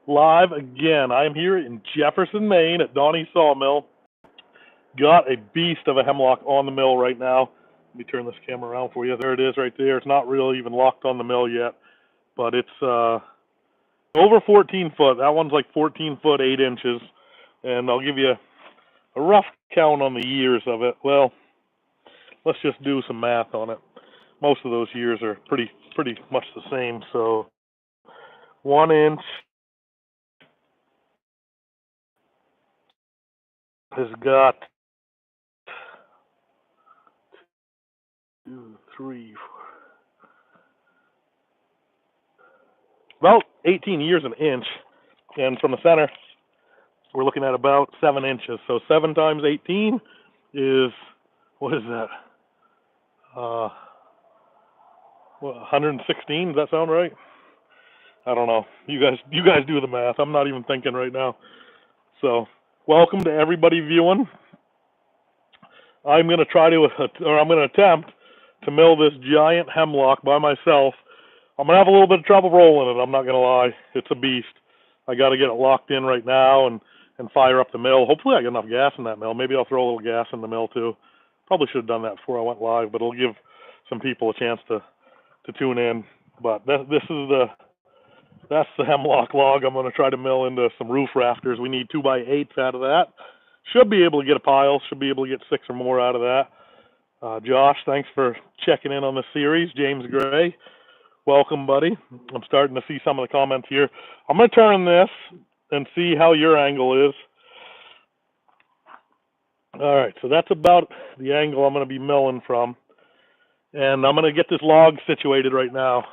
live again. I am here in Jefferson, Maine at Donnie Sawmill. Got a beast of a hemlock on the mill right now. Let me turn this camera around for you. There it is right there. It's not really even locked on the mill yet, but it's over 14 foot. That one's like 14 foot 8 inches, and I'll give you a rough count on the years of it. Well, let's just do some math on it. Most of those years are pretty much the same. So 1 inch has got 2, 3, 4, about 18 years an inch, and from the center we're looking at about 7 inches. So 7 times 18 is, what is that? 116. Does that sound right? I don't know. You guys do the math. I'm not even thinking right now. So welcome to everybody viewing. I'm going to attempt to mill this giant hemlock by myself. I'm going to have a little bit of trouble rolling it, I'm not going to lie. It's a beast. I got to get it locked in right now and fire up the mill. Hopefully I get enough gas in that mill. Maybe I'll throw a little gas in the mill too. Probably should have done that before I went live, but it'll give some people a chance to tune in. But that's the hemlock log I'm going to try to mill into some roof rafters. We need 2x8s out of that. Should be able to get a pile. Should be able to get 6 or more out of that. Josh, thanks for checking in on the series. James Gray, welcome, buddy. I'm starting to see some of the comments here. I'm going to turn this and see how your angle is. All right, so that's about the angle I'm going to be milling from. And I'm going to get this log situated right now.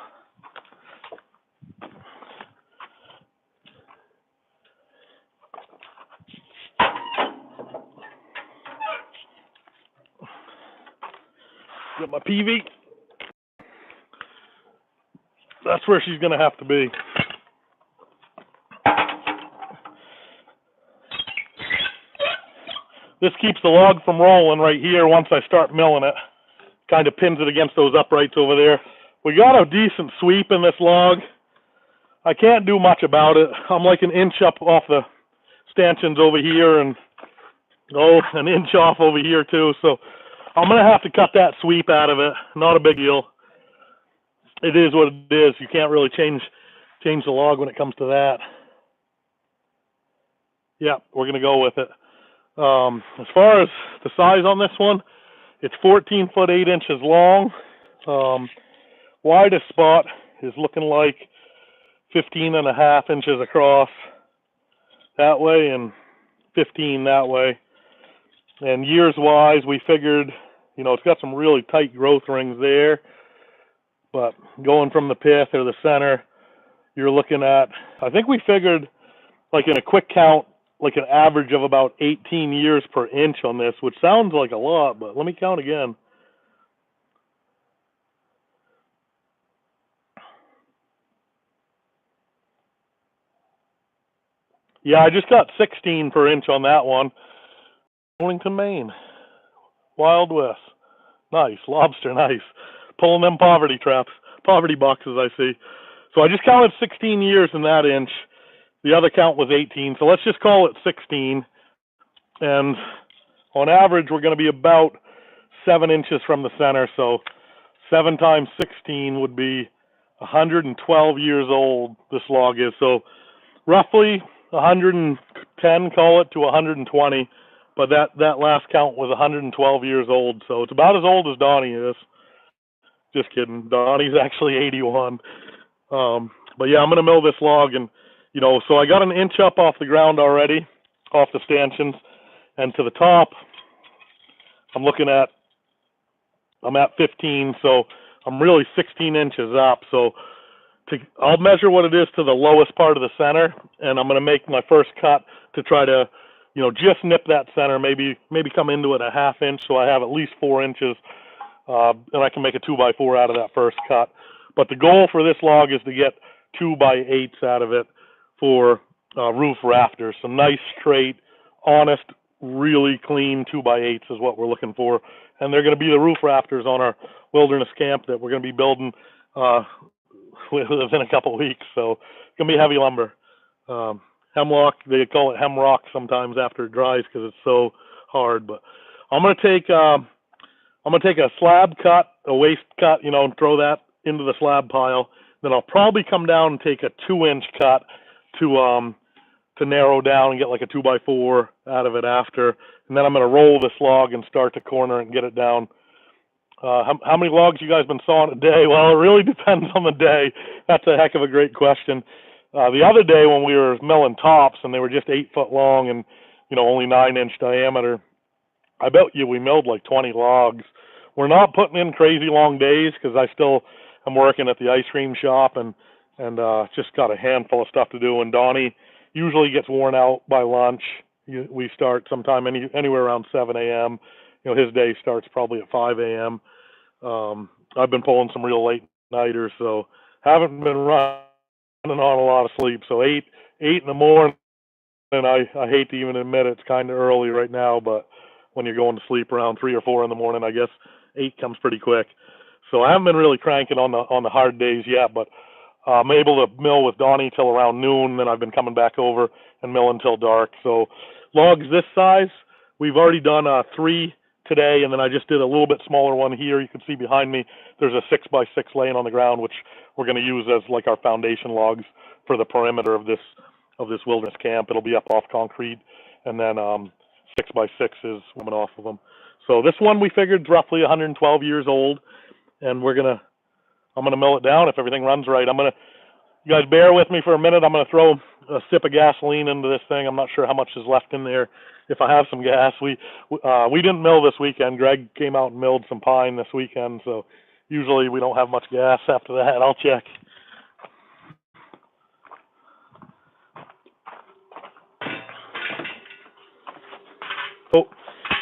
Get my PV. That's where she's going to have to be. This keeps the log from rolling right here once I start milling it. Kind of pins it against those uprights over there. We got a decent sweep in this log. I can't do much about it. I'm like an inch up off the stanchions over here and an inch off over here too. So I'm going to have to cut that sweep out of it. Not a big deal. It is what it is. You can't really change the log when it comes to that. Yeah, we're going to go with it. As far as the size on this one, it's 14 foot 8 inches long. Widest spot is looking like 15.5 inches across that way and 15 that way. And years wise, we figured, it's got some really tight growth rings there, but going from the pith or the center, you're looking at, I think we figured, like in a quick count, like an average of about 18 years per inch on this, which sounds like a lot, but let me count again. Yeah, I just got 16 per inch on that one. Wellington, Maine. Wild West. Nice. Lobster, nice. Pulling them poverty boxes I see. So I just counted 16 years in that inch. The other count was 18, so let's just call it 16. And on average, we're going to be about 7 inches from the center. So 7 times 16 would be 112 years old, this log is. So roughly 110, call it, to 120. But that last count was 112 years old. So it's about as old as Donnie is. Just kidding. Donnie's actually 81. But yeah, I'm going to mill this log, and so I got an inch up off the ground already, off the stanchions, and to the top, I'm at 15, so I'm really 16 inches up. So I'll measure what it is to the lowest part of the center, and I'm going to make my first cut to try to, just nip that center, maybe come into it a ½ inch, so I have at least 4 inches, and I can make a 2x4 out of that first cut. But the goal for this log is to get 2x8s out of it for roof rafters. Some nice, straight, honest, really clean 2x8s is what we're looking for. And they're going to be the roof rafters on our wilderness camp that we're going to be building within a couple of weeks. So it's going to be heavy lumber. Hemlock, they call it hemrock sometimes after it dries because it's so hard. But I'm gonna take a slab cut, a waste cut, and throw that into the slab pile. Then I'll probably come down and take a 2-inch cut to narrow down and get like a 2x4 out of it after. And then I'm gonna roll this log and start to corner and get it down. How many logs you guys been sawing a day? Well, it really depends on the day. That's a heck of a great question. The other day when we were milling tops and they were just 8 foot long and only 9-inch diameter, I bet you we milled like 20 logs. We're not putting in crazy long days because I still am working at the ice cream shop and just got a handful of stuff to do. And Donnie usually gets worn out by lunch. We start sometime anywhere around 7 a.m. His day starts probably at 5 a.m. I've been pulling some real late nighters, so haven't been running on a lot of sleep. So 8 in the morning, and I hate to even admit it's kind of early right now, but when you're going to sleep around 3 or 4 in the morning, I guess 8 comes pretty quick. So I haven't been really cranking on the hard days yet, but I'm able to mill with Donnie till around noon. Then I've been coming back over and milling till dark. So logs this size, we've already done 3 today, and then I just did a little bit smaller one here. You can see behind me there's a 6x6 laying on the ground, which we're going to use as like our foundation logs for the perimeter of this wilderness camp. It'll be up off concrete, and then 6x6 is coming off of them. So this one we figured is roughly 112 years old, and I'm gonna mill it down if everything runs right. You guys bear with me for a minute. I'm gonna throw a sip of gasoline into this thing. I'm not sure how much is left in there. If I have some gas, we didn't mill this weekend. Greg came out and milled some pine this weekend, so usually we don't have much gas after that. I'll check. Oh,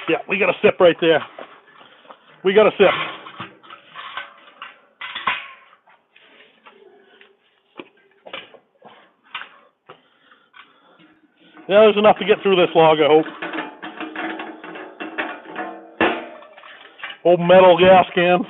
yeah, we got a sip right there. We got a sip. Yeah, there's enough to get through this log, I hope. Old metal gas cans.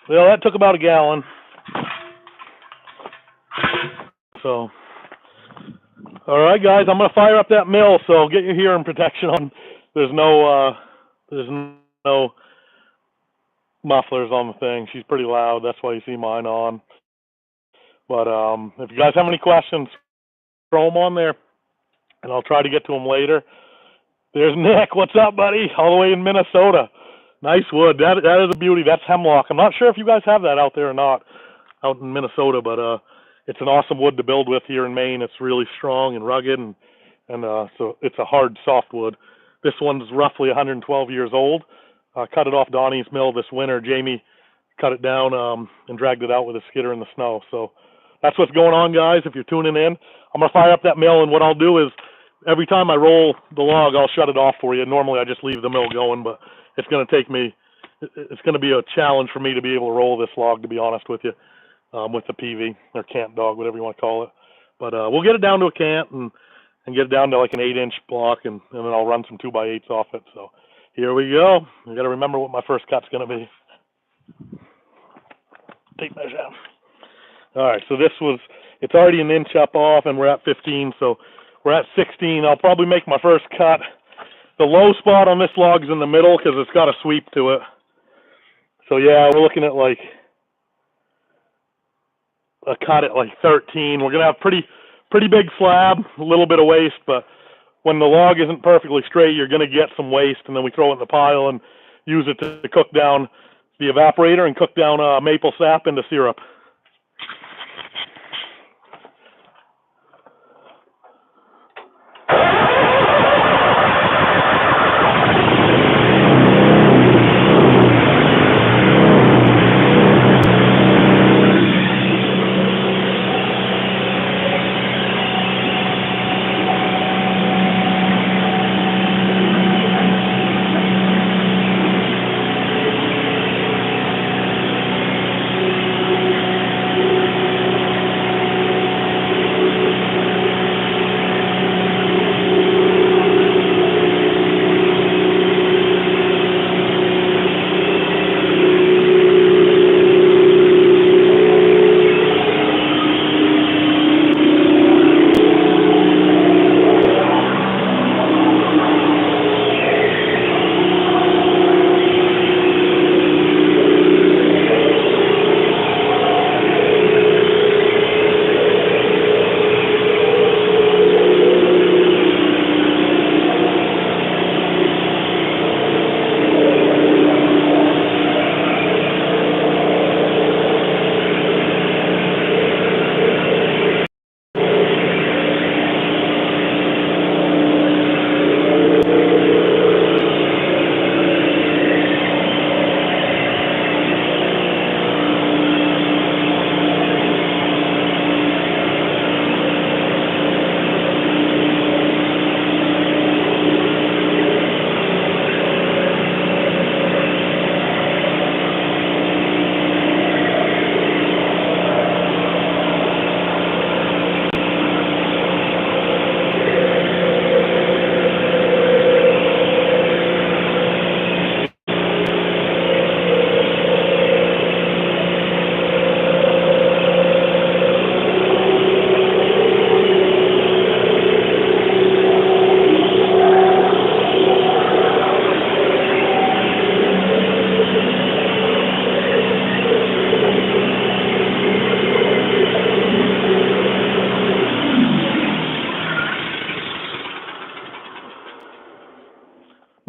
Well, that took about a gallon. So, all right, guys, I'm gonna fire up that mill. So get your hearing protection on. There's no mufflers on the thing. She's pretty loud. That's why you see mine on. But if you guys have any questions, throw them on there, and I'll try to get to them later. There's Nick. What's up, buddy? All the way in Minnesota. Nice wood. That is a beauty. That's hemlock. I'm not sure if you guys have that out there or not, out in Minnesota, but it's an awesome wood to build with here in Maine. It's really strong and rugged, and so it's a hard softwood. This one's roughly 112 years old. Cut it off Donnie's mill this winter. Jamie cut it down and dragged it out with a skidder in the snow. So that's what's going on, guys. If you're tuning in, I'm gonna fire up that mill, and what I'll do is every time I roll the log, I'll shut it off for you. Normally I just leave the mill going, but it's going to take me, it's going to be a challenge for me to be able to roll this log, to be honest with you, with the PV or cant dog, whatever you want to call it. But we'll get it down to a cant and get it down to like an 8-inch block, and then I'll run some 2x8s off it. So here we go. I got to remember what my first cut's going to be. Tape measure. All right, so it's already an inch up off, and we're at 15, so we're at 16. I'll probably make my first cut. The low spot on this log's in the middle because it's got a sweep to it. So yeah, we're looking at like a cut at like 13. We're gonna have pretty big slab, a little bit of waste, but when the log isn't perfectly straight, you're gonna get some waste, and then we throw it in the pile and use it to cook down the evaporator and cook down maple sap into syrup.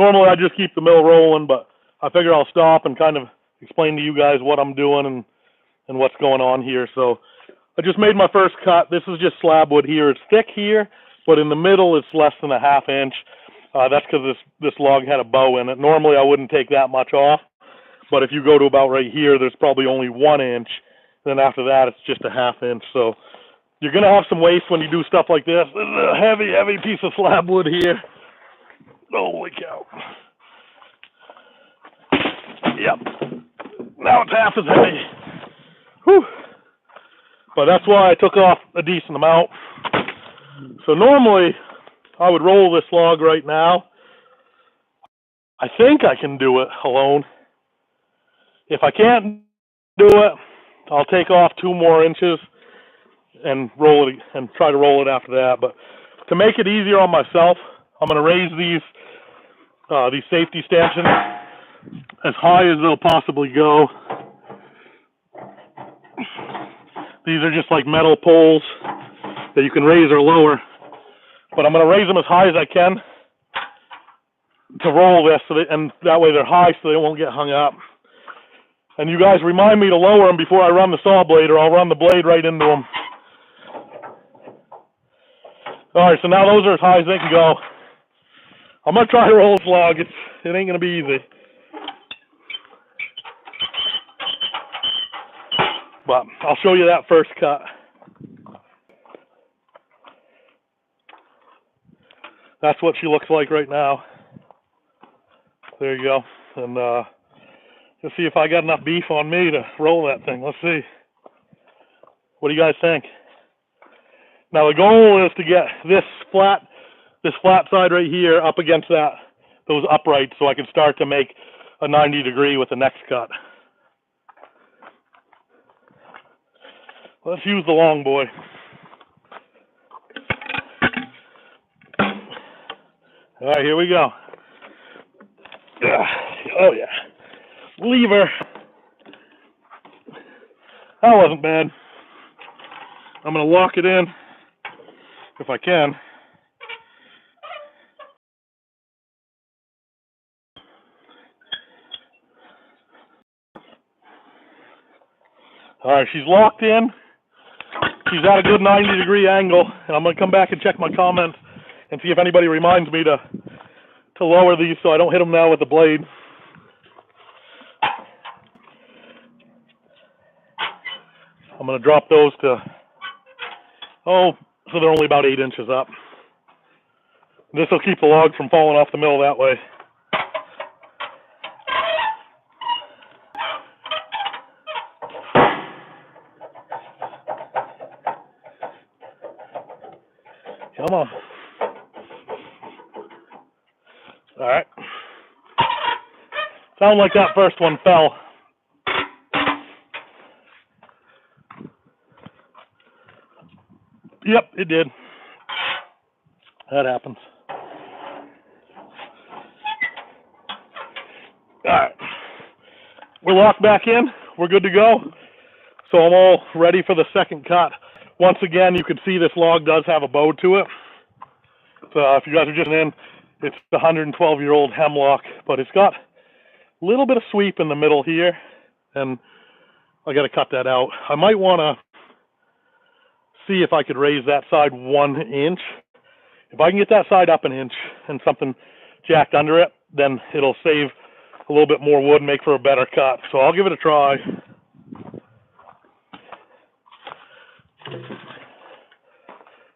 Normally I just keep the mill rolling, but I figure I'll stop and kind of explain to you guys what I'm doing and what's going on here. So I just made my first cut. This is just slab wood here. It's thick here, but in the middle it's less than a ½ inch. That's because this log had a bow in it. Normally I wouldn't take that much off, but if you go to about right here, there's probably only 1 inch. Then after that, it's just a ½ inch. So you're going to have some waste when you do stuff like this. This is a heavy, heavy piece of slab wood here. Holy cow. Yep. Now it's half as heavy. Whew. But that's why I took off a decent amount. So normally I would roll this log right now. I think I can do it alone. If I can't do it, I'll take off 2 more inches and roll it and try to roll it after that. But to make it easier on myself, I'm going to raise these safety stanchions as high as they'll possibly go. These are just like metal poles that you can raise or lower. But I'm going to raise them as high as I can to roll this, and that way they're high so they won't get hung up. And you guys remind me to lower them before I run the saw blade, or I'll run the blade right into them. All right, so now those are as high as they can go. I'm going to try to roll this log. It ain't going to be easy. But I'll show you that first cut. That's what she looks like right now. There you go. And let's see if I got enough beef on me to roll that thing. Let's see. What do you guys think? Now the goal is to get this flat side right here up against those uprights so I can start to make a 90 degree with the next cut. Let's use the long boy. All right, here we go. Oh yeah. Lever. That wasn't bad. I'm going to lock it in if I can. All right, she's locked in. She's at a good 90 degree angle, and I'm going to come back and check my comments and see if anybody reminds me to lower these so I don't hit them now with the blade. I'm going to drop those to, so they're only about 8 inches up. This will keep the log from falling off the mill that way. Come on. All right. Sound like that first one fell. Yep, it did. That happens. All right. We're locked back in. We're good to go. So I'm all ready for the second cut. Once again, you can see this log does have a bow to it. So if you guys are just in, it's the 112-year-old Hemlock, but it's got a little bit of sweep in the middle here, and I got to cut that out. I might want to see if I could raise that side 1 inch. If I can get that side up 1 inch and something jacked under it, then it'll save a little bit more wood and make for a better cut. So I'll give it a try.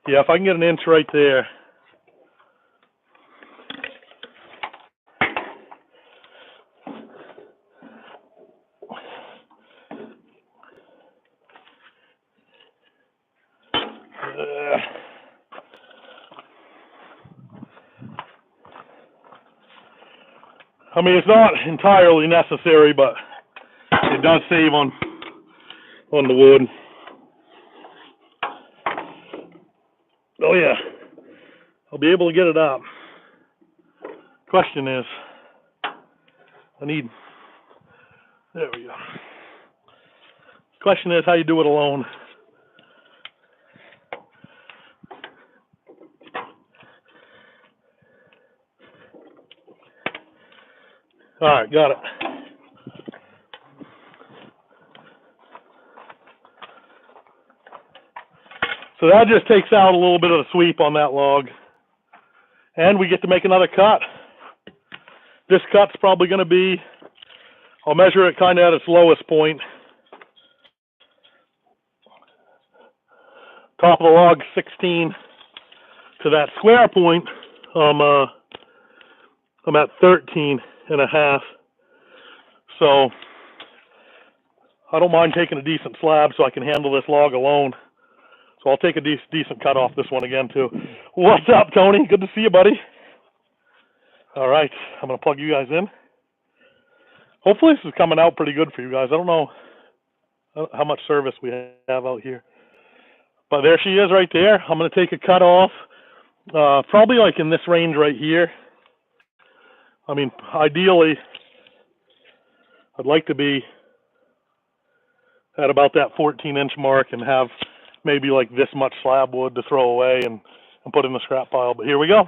Yeah, if I can get 1 inch right there. I mean, it's not entirely necessary, but it does save on the wood. Oh yeah, I'll be able to get it up. Question is, there we go. Question is how you do it alone. All right, got it. So that just takes out a little bit of the sweep on that log. And we get to make another cut. This cut's probably going to be, I'll measure it kind of at its lowest point. Top of the log 16 to that square point. I'm at 13 and a half. So I don't mind taking a decent slab so I can handle this log alone. So I'll take a decent cut off this one again too. What's up, Tony? Good to see you, buddy. All right, I'm going to plug you guys in. Hopefully this is coming out pretty good for you guys. I don't know how much service we have out here. But there she is right there. I'm going to take a cut off, probably like in this range right here. I mean, ideally, I'd like to be at about that 14-inch mark and have maybe like this much slab wood to throw away and put in the scrap pile. But here we go.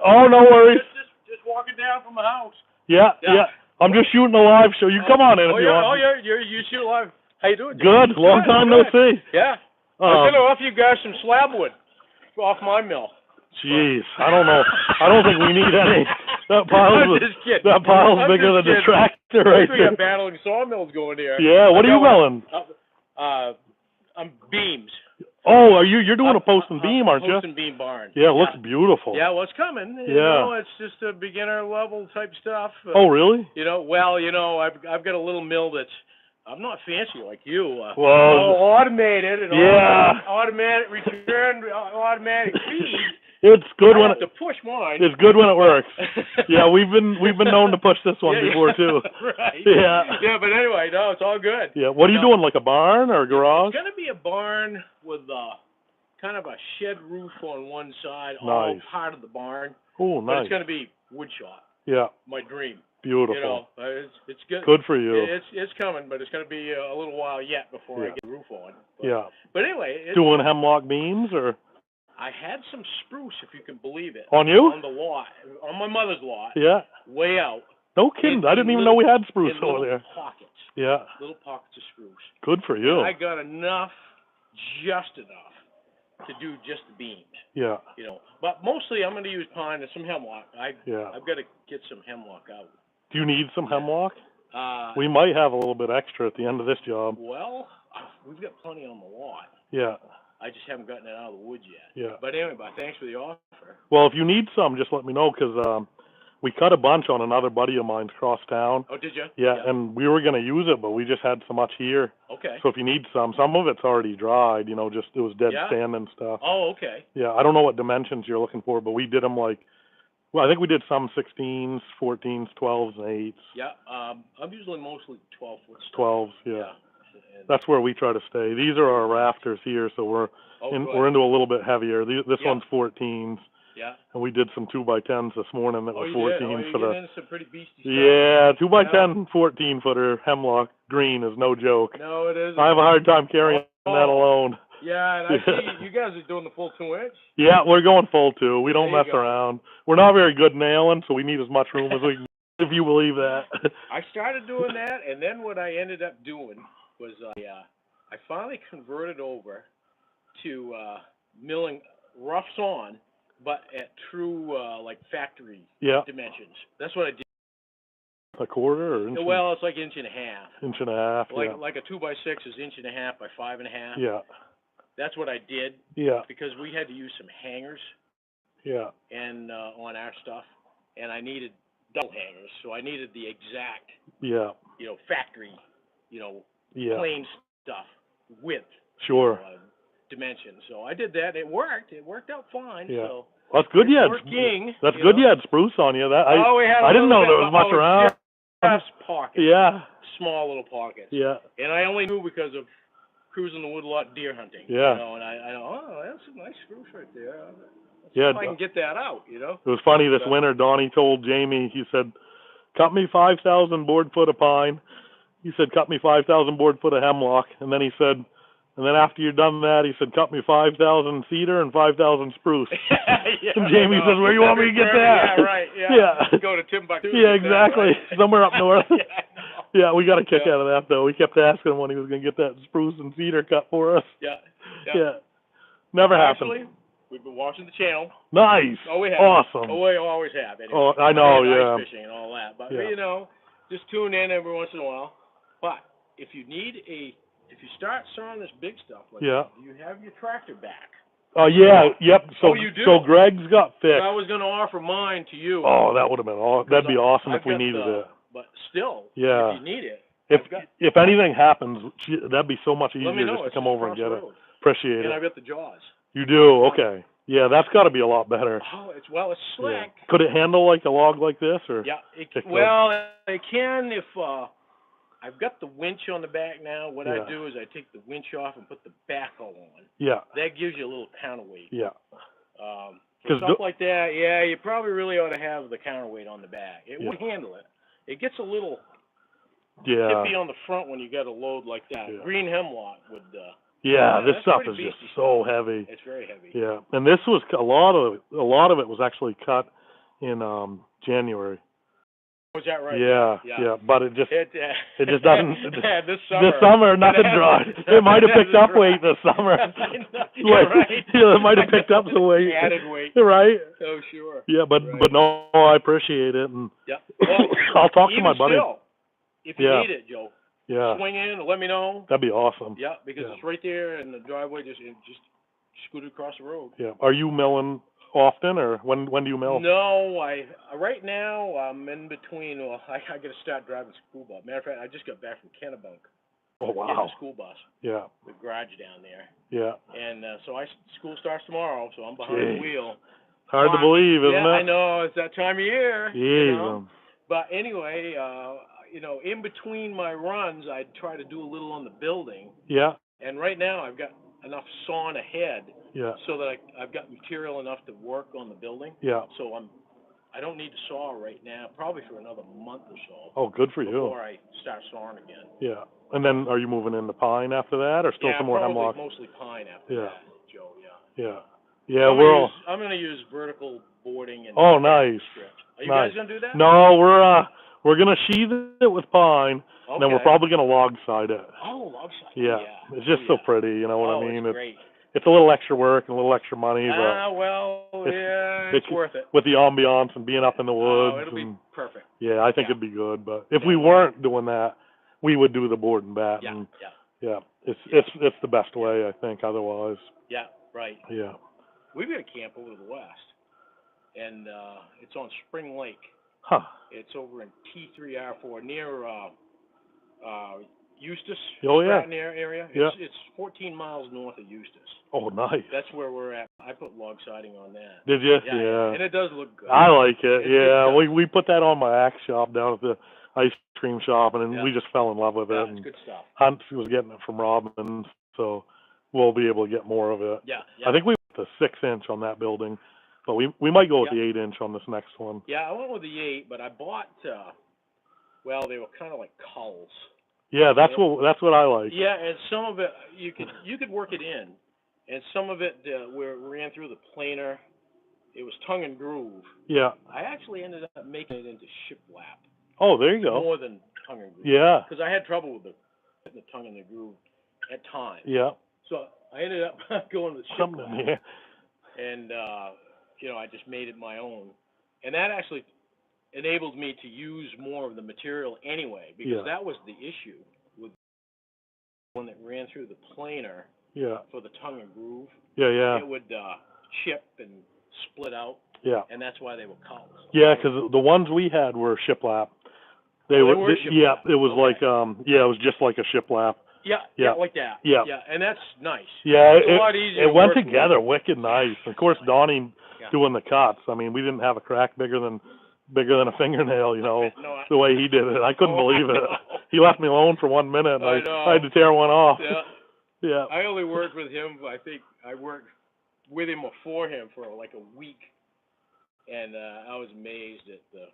Oh, no worries. Just walking down from the house. Yeah. I'm just shooting a live show. You come on in if you want. Oh, yeah, you shoot live. How you doing? Good. Long time no see. Yeah. I'm gonna offer you guys some slab wood off my mill. Jeez, I don't know. I don't think we need any. That pile's bigger than the tractor right there. We got battling sawmills going here. Yeah. What are you milling? I'm beams. Oh, you're doing a post and beam, aren't you? Post and beam barn. Yeah, it looks beautiful. Yeah, well, it's coming. You know, it's just a beginner level type stuff. Oh, really? You know, I've got a little mill that's, I'm not fancy like you. Automated and automatic return, automatic feed. It's good I when have to push mine. It's good when it works. Yeah, we've been known to push this one before too. Right. Yeah. Yeah, but anyway, no, it's all good. Yeah. What are you doing? Like a barn or a garage? It's gonna be a barn with kind of a shed roof on one side, nice. all part of the barn. Oh, nice. But it's gonna be wood shop. Yeah. My dream. Beautiful. You know, it's good. Good for you. It's coming, but it's gonna be a little while yet before I get the roof on. But, But anyway. Doing hemlock beams or? I had some spruce, if you can believe it. On you? On the lot, on my mother's lot. Yeah. Way out. No kidding. I didn't even know we had spruce over there. Pockets. Yeah. Little pockets of spruce. Good for you. And I got just enough to do just the beams. Yeah. You know, but mostly I'm going to use pine and some hemlock. I've got to get some hemlock out. Do you need some hemlock? We might have a little bit extra at the end of this job. Well, we've got plenty on the lot. Yeah. I just haven't gotten it out of the woods yet. Yeah. But anyway, thanks for the offer. Well, if you need some, just let me know because We cut a bunch on another buddy of mine's across town. Oh, did you? Yeah, and we were going to use it, but we just had so much here. Okay. So if you need some of it's already dried, you know, just it was dead sand and stuff. Oh, okay. Yeah, I don't know what dimensions you're looking for, but we did them like, well, I think we did some 16s, 14s, 12s, and 8s. Yeah, I'm usually mostly 12-foot. 12s, yeah. And that's where we try to stay. These are our rafters here, so we're into a little bit heavier. This one's 14s. Yeah. And we did some 2x10s this morning that were 14s for the. Into some pretty beastie stuff. Yeah, 2x10 14-footer Hemlock green is no joke. No, it isn't. I have a hard time carrying that alone. Yeah, and I see you guys are doing the full 2-inch. Yeah, we're going full 2. We don't mess around. We're not very good nailing, so we need as much room as we can, if you believe that. I started doing that, and then what I ended up doing was I finally converted over to milling roughs on, but at true like factory dimensions. That's what I did. A quarter or inch? Well, it's like 1.5 inches. 1.5 inches. Like a 2x6 is 1.5 inches by 5.5. Yeah. That's what I did. Yeah. Because we had to use some hangers. Yeah. And on our stuff, and I needed double hangers, so I needed the exact. Yeah. You know, factory. You know. Yeah. Plain stuff, width. Sure. Dimensions. So I did that. It worked. It worked out fine. Yeah. So well, that's good. You had good. You had spruce on you. That I didn't know there was much around. Pockets. Yeah. Small little pockets. Yeah. And I only knew because of cruising the woodlot deer hunting. Yeah. You know, and I know, oh, that's a nice spruce right there. Yeah. If I can get that out, you know. It was funny this winter. Donnie told Jamie, he said, "Cut me 5,000 board foot of pine." He said, "Cut me 5,000 board foot of hemlock," and then he said. And then after you're done that, he said, "Cut me 5,000 cedar and 5,000 spruce." And Jamie says, "Where do you want me to get that?" Yeah, right. Yeah. Go to Timbuktu. Yeah, exactly. Somewhere up north. Yeah, we got a kick out of that though. We kept asking him when he was going to get that spruce and cedar cut for us. Yeah. Never happened. Actually, we've been watching the channel. Nice. Oh, we have. Awesome. Oh, we always have. Anyway. Oh, I know. Ice fishing and all that, but you know, just tune in every once in a while. But if you start sawing this big stuff like that, you have your tractor back. Oh, yep. So, you do? So Greg's got fixed. I was going to offer mine to you. Oh, that would have been awesome. That'd be awesome if we needed it. But still, if you need it. If anything happens, that'd be so much easier just to come over and get it. Appreciate it. And I've got the jaws. You do? Okay. Yeah, that's got to be a lot better. Oh, it's slick. Yeah. Could it handle like a log like this, or? Yeah. It can if. I've got the winch on the back now. What I do is I take the winch off and put the backhoe on. Yeah. That gives you a little counterweight. Yeah. For stuff like that, you probably really ought to have the counterweight on the back. It would handle it. It gets a little tippy on the front when you got a load like that. Yeah. Green hemlock would. This stuff is just so heavy. It's very heavy. Yeah, and this was a lot of it was actually cut in January. Was that right? Yeah, but it just doesn't. This summer, nothing dried. It might have picked up weight this summer. It might have picked up some weight. Added weight. Right. Oh, sure. Yeah, but no, I appreciate it, and I'll talk to my buddy. Still, if you need it, Joe. Yeah. Swing in and let me know. That'd be awesome. Yeah, because it's right there in the driveway. Just scoot across the road. Yeah. Are you milling often, or when do you mill? No, right now I'm in between. Well, I got to start driving school bus. Matter of fact, I just got back from Kennebunk. Oh wow. Getting the school bus. Yeah. The garage down there. Yeah. And so school starts tomorrow, so I'm behind the wheel. Hard to believe, isn't it? I know, it's that time of year. You know? But anyway, in between my runs, I try to do a little on the building. Yeah. And right now, I've got enough sawn ahead. Yeah. So that I've got material enough to work on the building. Yeah. So I don't need to saw right now, probably for another month or so. Oh, good for you. Before I start sawing again. Yeah. And then are you moving into pine after that, or still some more hemlock? Yeah, mostly pine after that, Joe. Yeah. Yeah. I'm going to use vertical boarding and nice. strips. Are you guys going to do that? No, we're going to sheathe it with pine, and then we're probably going to log side it. Oh, log side. Yeah. It's just so pretty, you know what I mean? It's great. It's a little extra work and a little extra money, but it's worth it. With the ambiance and being up in the woods. Oh, it'll be perfect. Yeah, I think it'd be good. But if we weren't doing that, we would do the board and bat. It's the best way, I think. Otherwise. Yeah. Right. Yeah. We've got a camp over to the west, and it's on Spring Lake. Huh. It's over in T3R4 near Eustis. Oh yeah. Area. Yeah. It's 14 miles north of Eustis. Oh, nice. That's where we're at. I put log siding on that. Did you? Yeah. And it does look good. I like it. Yeah. We put that on my axe shop down at the ice cream shop, and we just fell in love with it. Yeah, it's good stuff. Hunt was getting it from Robin, so we'll be able to get more of it. Yeah. I think we went to 6-inch on that building, but we might go with the 8-inch on this next one. Yeah, I went with the 8, but I bought. Well, they were kind of like culls. Yeah, that's what I like. Yeah, and some of it you could work it in, and some of it where it ran through the planer. It was tongue and groove. Yeah. I actually ended up making it into shiplap. Oh, there you go. More than tongue and groove. Yeah. Because I had trouble with the tongue and the groove at times. Yeah. So I ended up going with shiplap. Yeah. And I just made it my own, and that actually enabled me to use more of the material anyway, because that was the issue with one that ran through the planer. Yeah. For the tongue and groove. Yeah. It would chip and split out. Yeah. And that's why they were culls. Yeah, because the ones we had were shiplap. They were shiplap. Yeah, it was like it was just like a shiplap. Yeah, like that. Yeah. Yeah, and that's nice. Yeah, it's a lot easier. It went together wicked nice. Of course, Donnie doing the cuts. I mean, we didn't have a crack bigger than a fingernail, the way he did it. I couldn't believe it. He left me alone for 1 minute, and I had to tear one off. Yeah. Yeah. I only worked with him, I think I worked with him or for him for like a week, and I was amazed at the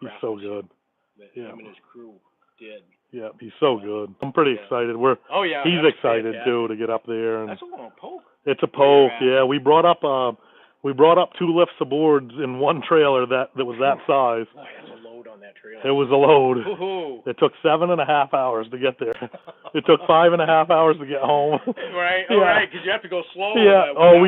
He's so good. That him and his crew did. Yeah, he's so good. I'm pretty excited. He's excited too to get up there. And that's a long poke. It's a poke. Yeah, we brought up 2 lifts of boards in one trailer that was that size. Boy, that's a load on that trailer. It was a load. Ooh. It took 7.5 hours to get there. It took 5.5 hours to get home. Right. Yeah. All right, because you have to go slow. Yeah.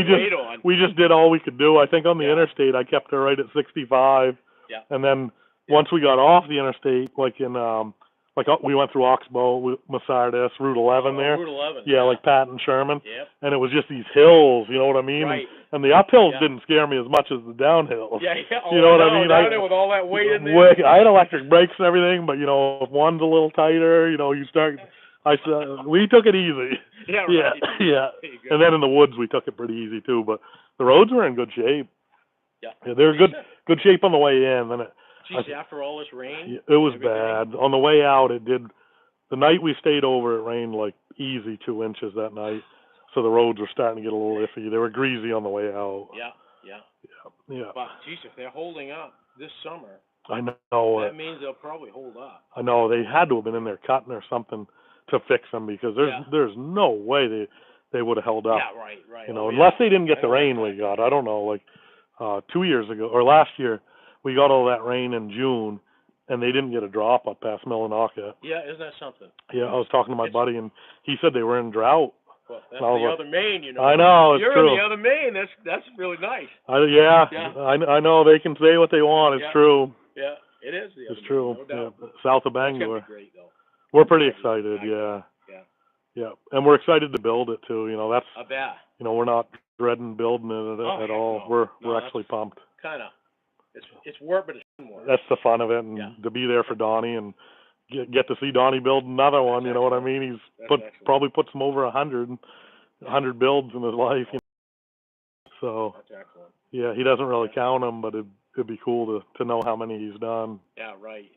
We just did all we could do. I think on the interstate I kept her right at 65. Yeah. And then once we got off the interstate, we went through Oxbow, Masardis, Route 11 there. Route 11. Yeah, like Pat and Sherman. Yep. And it was just these hills, you know what I mean? Right. And the uphills didn't scare me as much as the downhills. Yeah. You know what I mean? Down there with all that weight in there. I had electric brakes and everything, but if one's a little tighter, you start. We took it easy. Yeah. Right. Yeah. And then in the woods we took it pretty easy too. But the roads were in good shape. Yeah. They were good shape on the way in. Then after all this rain. It was bad. On the way out, it did. The night we stayed over, it rained like easy 2 inches that night. So the roads were starting to get a little iffy. They were greasy on the way out. Yeah. But geez, if they're holding up this summer, I know that means they'll probably hold up. I know they had to have been in there cutting or something to fix them, because there's no way they would have held up. Yeah, right. Unless they didn't get the rain we got. I don't know, like 2 years ago or last year, we got all that rain in June, and they didn't get a drop up past Millinocket. Yeah, isn't that something? Yeah, I was talking to my buddy, and he said they were in drought. Well, that's the other Maine, I know, it's You're true. in the other Maine. That's really nice. I know they can say what they want. It's true. Yeah, it is. It's true. No doubt. Yeah, south of Bangor. That's gonna be great, though. We're pretty excited. Yeah, and we're excited to build it too. That's. I bet. We're not dreading building it at all. No. We're actually pumped. Kind of. It's work, but it's fun work. That's the fun of it, and to be there for Donnie and get to see Donnie build another one. You know what I mean? He's probably puts him over 100 builds in his life. So that's excellent. Yeah, he doesn't really count them, but it'd be cool to know how many he's done. Yeah, right.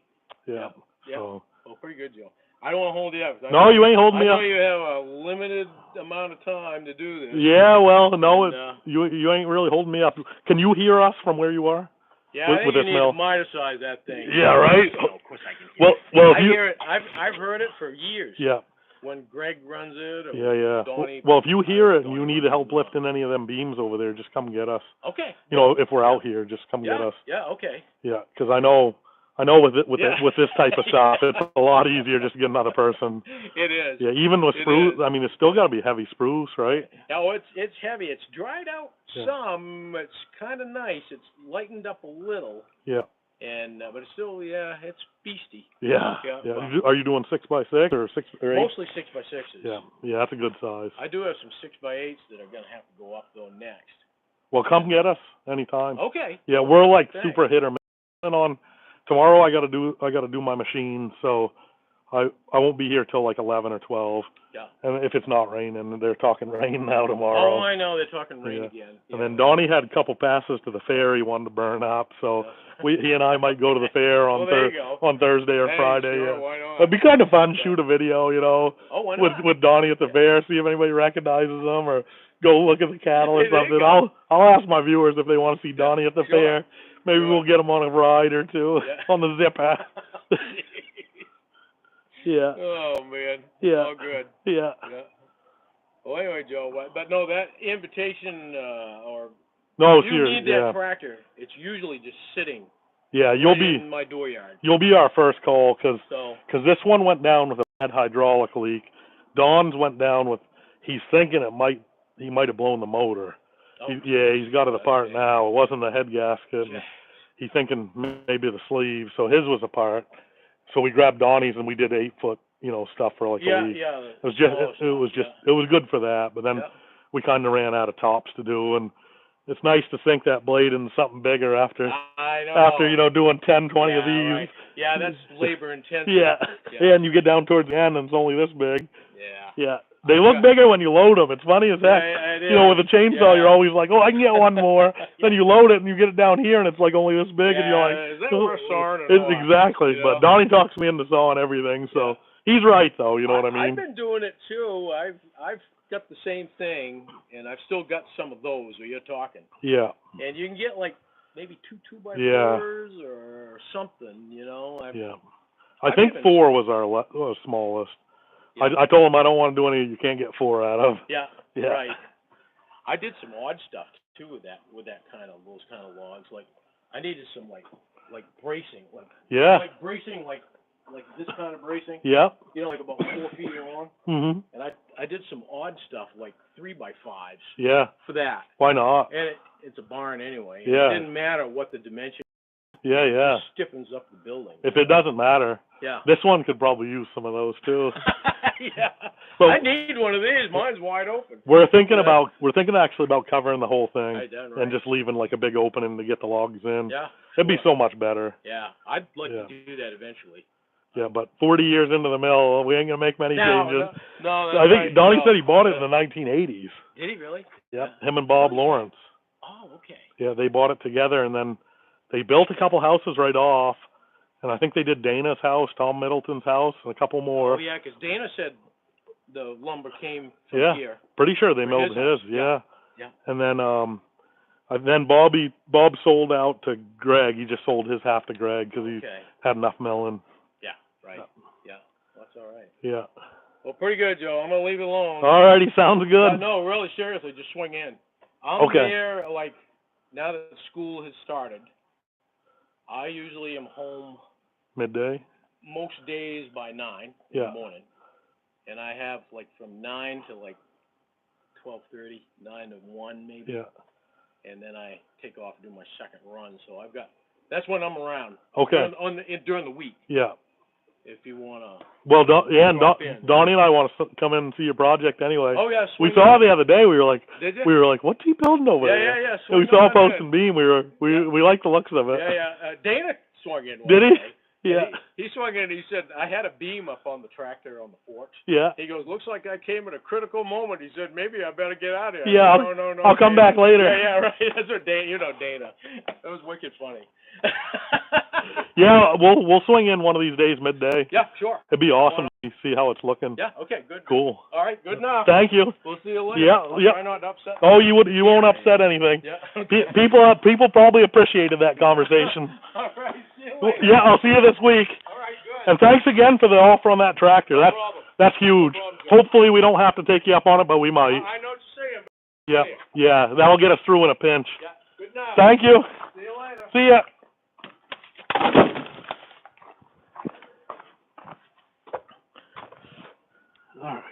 Yeah. So. Well, pretty good, Joe. I don't want to hold you up. No, you ain't holding me up. I know you have a limited amount of time to do this. Yeah, well, no, you ain't really holding me up. Can you hear us from where you are? Yeah, I think you need to miter-size that thing. Yeah, right. So, of course I can hear it. Well, I hear it. I've heard it for years. Yeah. When Greg runs it. Or Donnie. Well, if you hear it and you need help lifting any of them beams over there, just come get us. Okay. If we're out here, just come get us. Yeah. Okay. Yeah, because I know with this type of stuff, it's a lot easier just to get another person. It is. Yeah, even with spruce, I mean, it's still got to be heavy spruce, right? Oh, it's heavy. It's dried out some. It's kind of nice. It's lightened up a little. Yeah. And but it's still, it's beastie. Yeah. Are you doing 6x6 or 6 or 8? Mostly 6x6s. Yeah, that's a good size. I do have some 6x8s that are gonna have to go up though next. Well, come get us anytime. Okay. Yeah, we're like super hit or miss on tomorrow I gotta do my machine, so I won't be here till like 11 or 12. Yeah. And if it's not raining, they're talking rain now tomorrow. Oh, I know, they're talking rain again. Yeah. And then Donnie had a couple passes to the fair he wanted to burn up, so he and I might go to the fair on on Thursday or Friday. Sure, why not? It'd be kind of fun to shoot a video, Oh, why not? with Donnie at the fair, see if anybody recognizes him, or go look at the cattle or something. I'll ask my viewers if they want to see Donnie at the fair. Maybe we'll get him on a ride or two on the zip hat. Yeah. Oh man. Yeah. All good. Yeah. Well, anyway, Joe, but no, that invitation you need that tractor. It's usually just sitting. Yeah, in my dooryard. You'll be our first call because this one went down with a bad hydraulic leak. Don's went down with. He's thinking he might have blown the motor. Oh, he's got it apart now. It wasn't the head gasket. Yeah. He's thinking maybe the sleeve, so his was apart. So we grabbed Donnie's and we did 8-foot, stuff for like a week. Yeah. It was good for that, but then we kind of ran out of tops to do, and it's nice to sink that blade into something bigger after doing 10, 20 of these. Right. Yeah, that's labor intensive. Yeah, and you get down towards the end and it's only this big. Yeah. They look bigger when you load them. It's funny as heck. With a chainsaw, you're always like, I can get one more. Then you load it and you get it down here and it's like only this big, and you're like, is that worth sawing? Exactly. But Donnie talks me into sawing everything, so he's right though. You know what I mean? I've been doing it too. I've got the same thing, and I've still got some of those where you're talking. Yeah. And you can get like maybe 2 2x4s or something. I think 4 was our smallest. Yeah. I told him I don't want to do any you can't get 4 out of. Yeah. Right. I did some odd stuff too with those kind of logs. Like I needed some like bracing, like bracing, like this kind of bracing. Yeah. Like about 4 feet long. Mm-hmm. And I did some odd stuff like 3x5s. Yeah. For that. Why not? And it's a barn anyway. Yeah. It didn't matter what the dimension. Yeah. It stiffens up the building. If it doesn't matter. Yeah. This one could probably use some of those too. Yeah. But I need one of these. Mine's wide open. We're thinking actually about covering the whole thing and just leaving like a big opening to get the logs in. Yeah. It'd be so much better. Yeah. I'd like to do that eventually. Yeah, but 40 years into the mill, we ain't gonna make many changes. No, I think Donnie said he bought it in the 1980s. Did he really? Yeah. Him and Bob Lawrence. Oh, okay. Yeah, they bought it together, and then they built a couple houses right off. And I think they did Dana's house, Tom Middleton's house, and a couple more. Oh, yeah, because Dana said the lumber came from here. Pretty sure they milled his. Yeah. And then Bob sold out to Greg. He just sold his half to Greg because he had enough milling. Yeah, right. Yeah, that's all right. Yeah. Well, pretty good, Joe. I'm going to leave it alone. All righty, sounds good. No, really, seriously, just swing in. I'm there, like, now that school has started, I usually am home midday? Most days by 9 in the morning. And I have like from 9 to like 12:30, 9 to 1 maybe. Yeah. And then I take off and do my second run. So that's when I'm around. Okay. During the week. Yeah. If you want to. Well, Donnie and I want to come in and see your project anyway. Oh, yeah. We saw it the other day. We were like, Did you? What's he building over there? Yeah. And we saw a post and beam. We like the looks of it. Yeah. Dana swung in. Did he? Day. Yeah. He swung in and he said, I had a beam up on the tractor on the porch. Yeah. He goes, looks like I came at a critical moment. He said, maybe I better get out of here. Yeah, No, I'll come back later. Yeah, right. That's what Dana. That was wicked funny. Yeah, we'll swing in one of these days midday. Yeah, sure. It'd be awesome to see how it's looking. Yeah, okay, good. Cool. All right, good enough. Thank you. We'll see you later. Yeah, Try not to upset. Oh, you won't upset anything. Yeah. Okay. People probably appreciated that conversation. All right, see you later. Yeah, I'll see you this week. All right, good. And thanks again for the offer on that tractor. That's huge. Hopefully we don't have to take you up on it, but we might. I know what you're saying. Yeah, that'll get us through in a pinch. Yeah, good enough. Thank you. See you later. See ya. All right.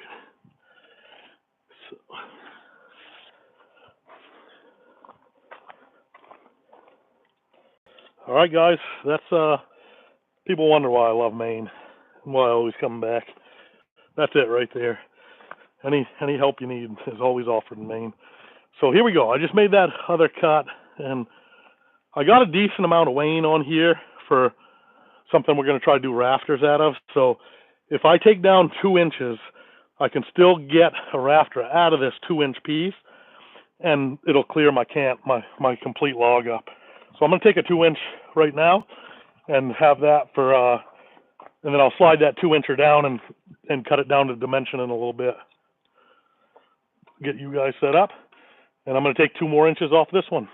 All right, guys. That's people wonder why I love Maine and why I always come back. That's it right there. Any help you need is always offered in Maine. So here we go. I just made that other cut, and I got a decent amount of wane on here for something we're going to try to do rafters out of. So if I take down 2 inches, I can still get a rafter out of this 2-inch piece, and it'll clear my my complete log up. So I'm going to take a 2-inch right now and have that for, and then I'll slide that 2-incher down and cut it down to dimension in a little bit. Get you guys set up, and I'm going to take 2 more inches off this one.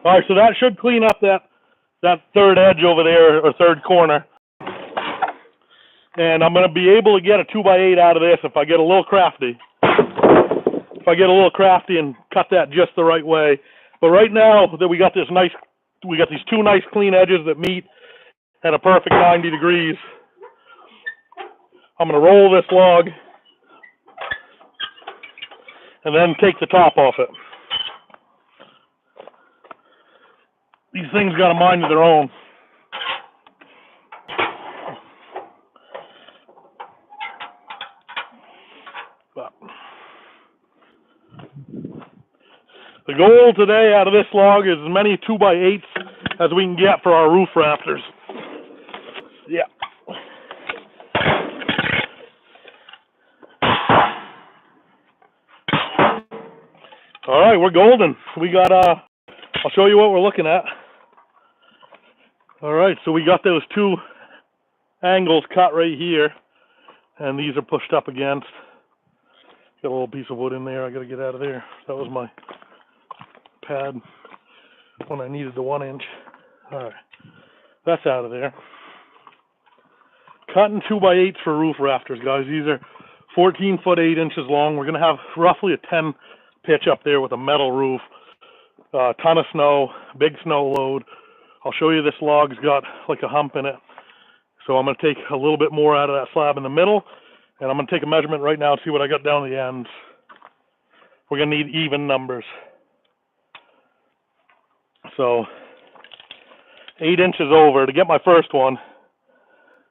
All right, so that should clean up that third edge over there, or third corner. And I'm going to be able to get a 2x8 out of this if I get a little crafty. If I get a little crafty and cut that just the right way. But right now that we got these 2 nice clean edges that meet at a perfect 90 degrees, I'm going to roll this log and then take the top off it. These things got a mind of their own. But the goal today out of this log is as many 2x8s as we can get for our roof rafters. Yeah. All right, we're golden. We got, I'll show you what we're looking at. All right, so we got those 2 angles cut right here, and these are pushed up against. Got a little piece of wood in there. I got to get out of there. That was my pad when I needed the 1 inch. All right, that's out of there. Cutting 2x8s for roof rafters, guys. These are 14 foot 8 inches long. We're going to have roughly a 10 pitch up there with a metal roof. Ton of snow, big snow load. I'll show you this log's got like a hump in it. So I'm going to take a little bit more out of that slab in the middle, and I'm going to take a measurement right now and see what I got down the ends. We're going to need even numbers. So 8 inches over to get my first one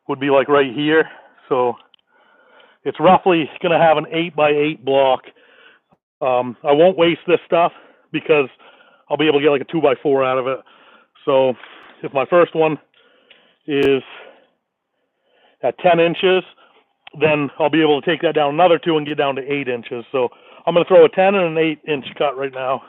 would be like right here. So it's roughly going to have an 8x8 block. I won't waste this stuff because I'll be able to get like a 2x4 out of it. So if my first one is at 10 inches, then I'll be able to take that down another 2 and get down to 8 inches. So I'm going to throw a 10 and an 8 inch cut right now.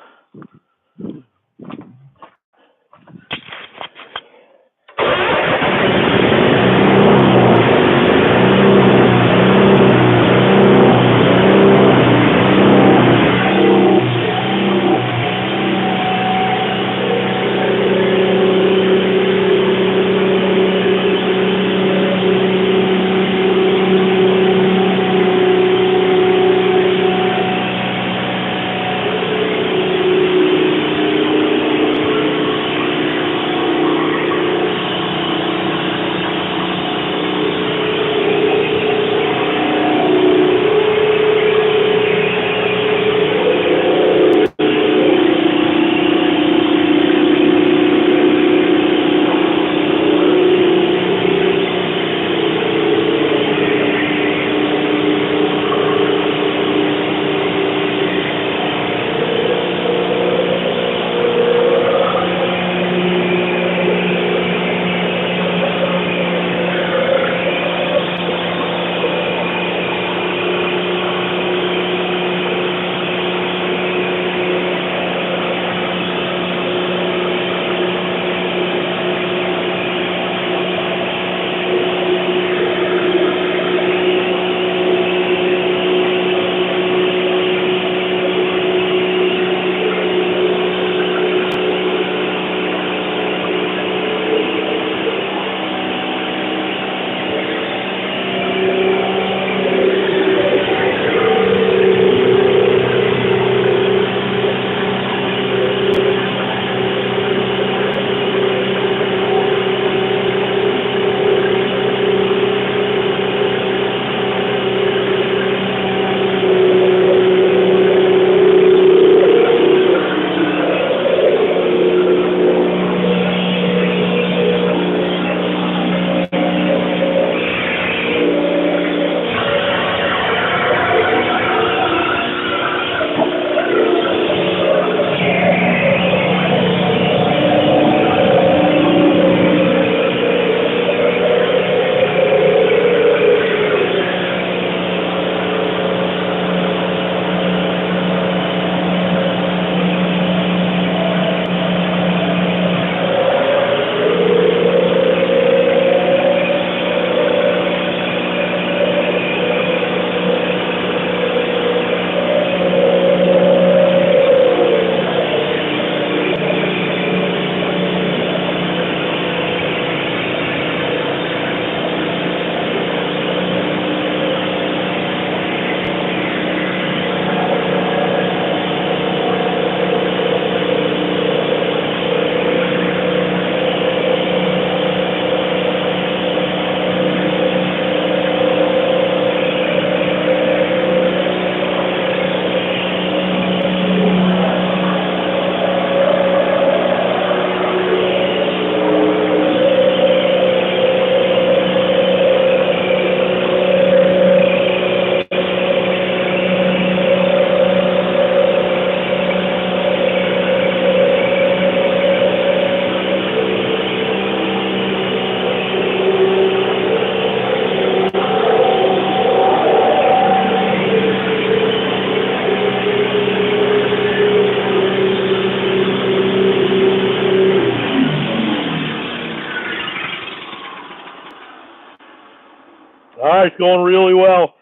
All right, it's going really well.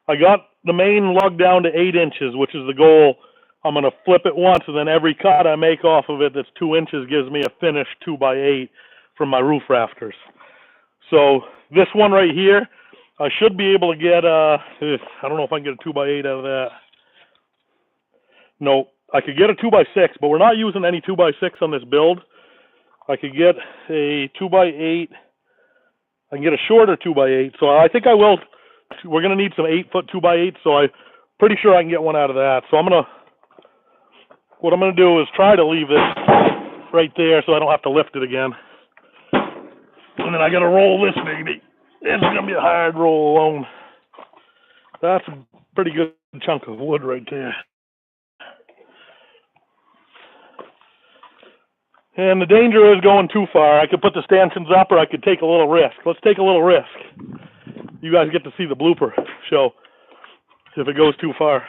I got the main lug down to 8 inches, which is the goal. I'm going to flip it once, and then every cut I make off of it that's 2 inches gives me a finished 2x8 from my roof rafters. So this one right here, I should be able to get, I don't know if I can get a 2x8 out of that. No, I could get a 2x6, but we're not using any 2x6 on this build. I could get a 2x8. I can get a shorter 2x8, so I think I will. We're going to need some 8-foot 2x8, so I'm pretty sure I can get one out of that. So what I'm going to do is try to leave this right there so I don't have to lift it again. And then I got to roll this baby. It's going to be a hard roll alone. That's a pretty good chunk of wood right there. And the danger is going too far. I could put the stanchions up, or I could take a little risk. Let's take a little risk. You guys get to see the blooper show if it goes too far.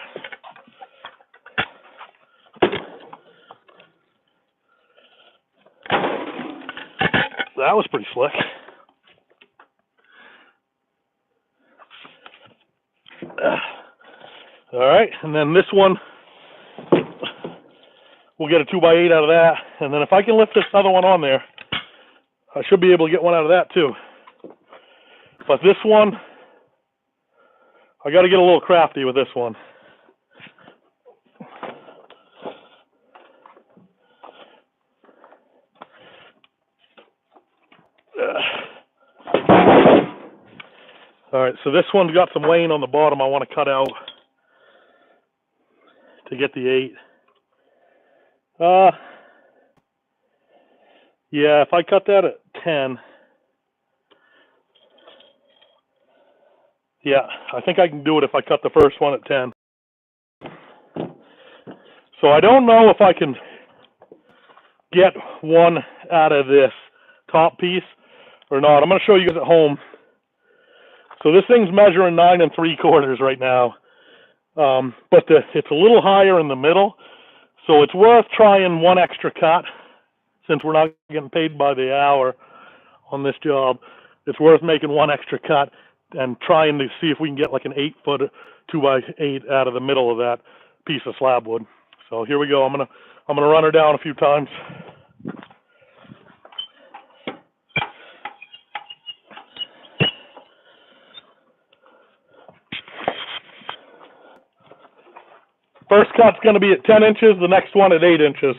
That was pretty slick. All right, and then this one, we'll get a 2x8 out of that, and then if I can lift this other one on there, I should be able to get one out of that too. But this one, I got to get a little crafty with this one. All right, so this one's got some lane on the bottom I want to cut out to get the 8. Yeah, if I cut that at 10, yeah, I think I can do it if I cut the first one at 10. So I don't know if I can get one out of this top piece or not. I'm going to show you guys at home. So this thing's measuring 9 3/4 right now, but it's a little higher in the middle, so it's worth trying one extra cut. Since we're not getting paid by the hour on this job, it's worth making one extra cut and trying to see if we can get like an 8-foot 2x8 out of the middle of that piece of slab wood. So here we go. I'm gonna run her down a few times. First cut's going to be at 10 inches, the next one at 8 inches.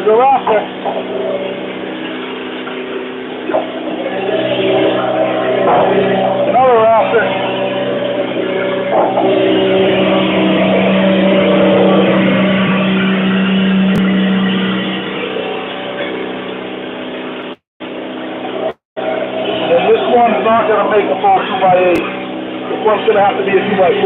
There's a rafter. Another rafter. And this one's not going to make a full 2x8. This one's going to have to be a 2x4.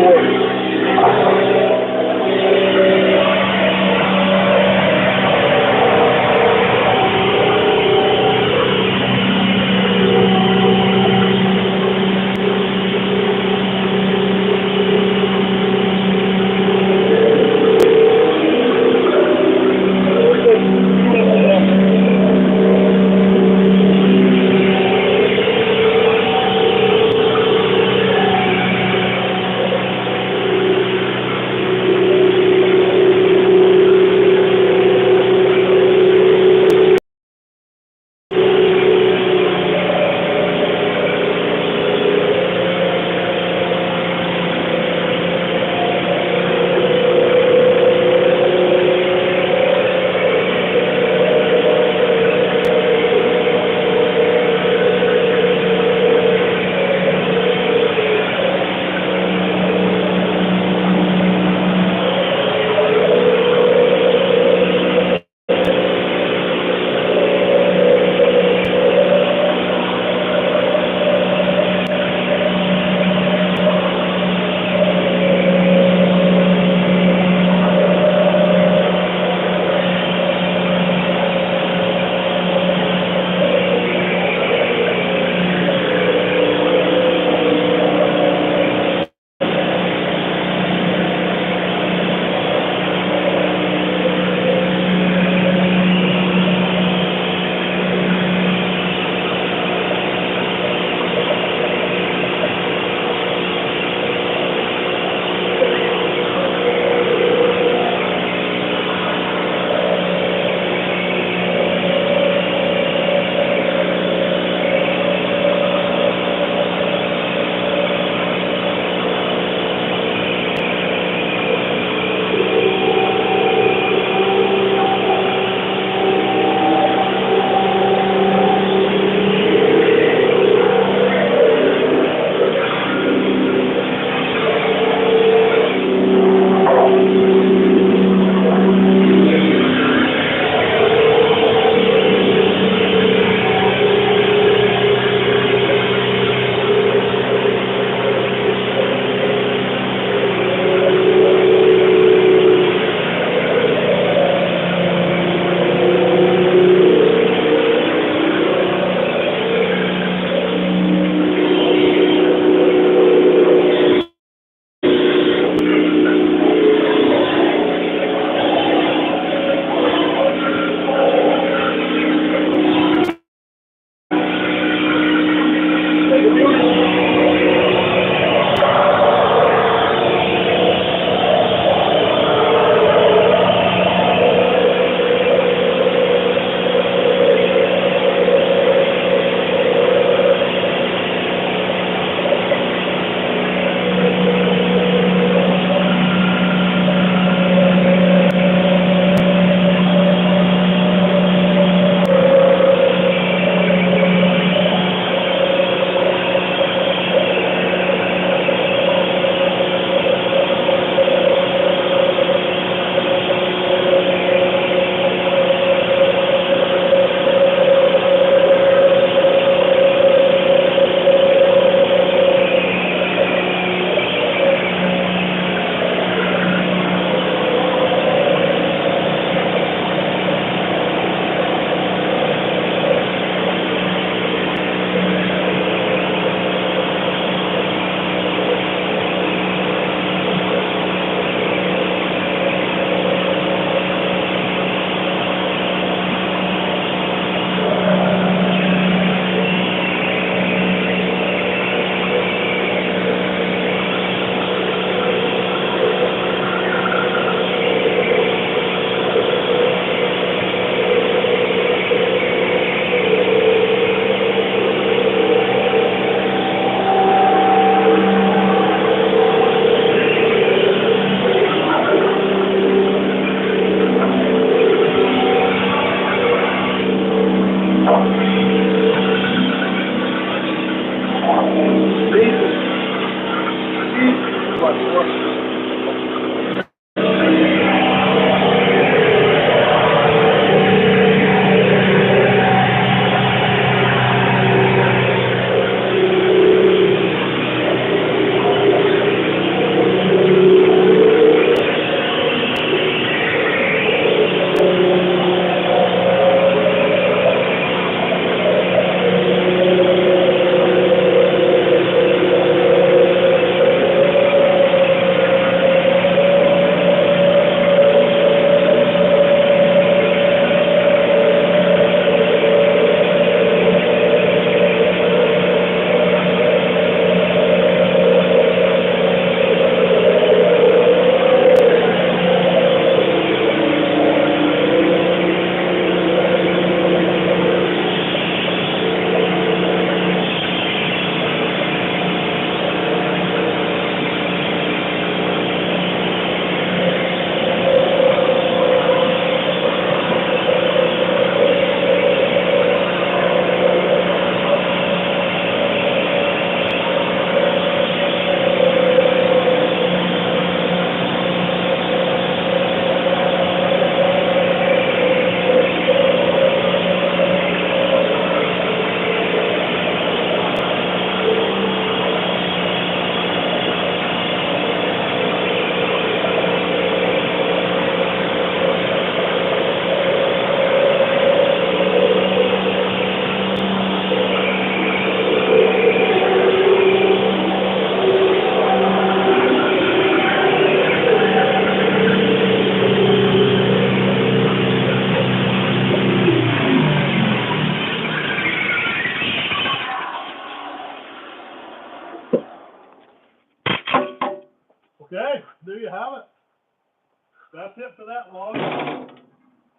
to that log,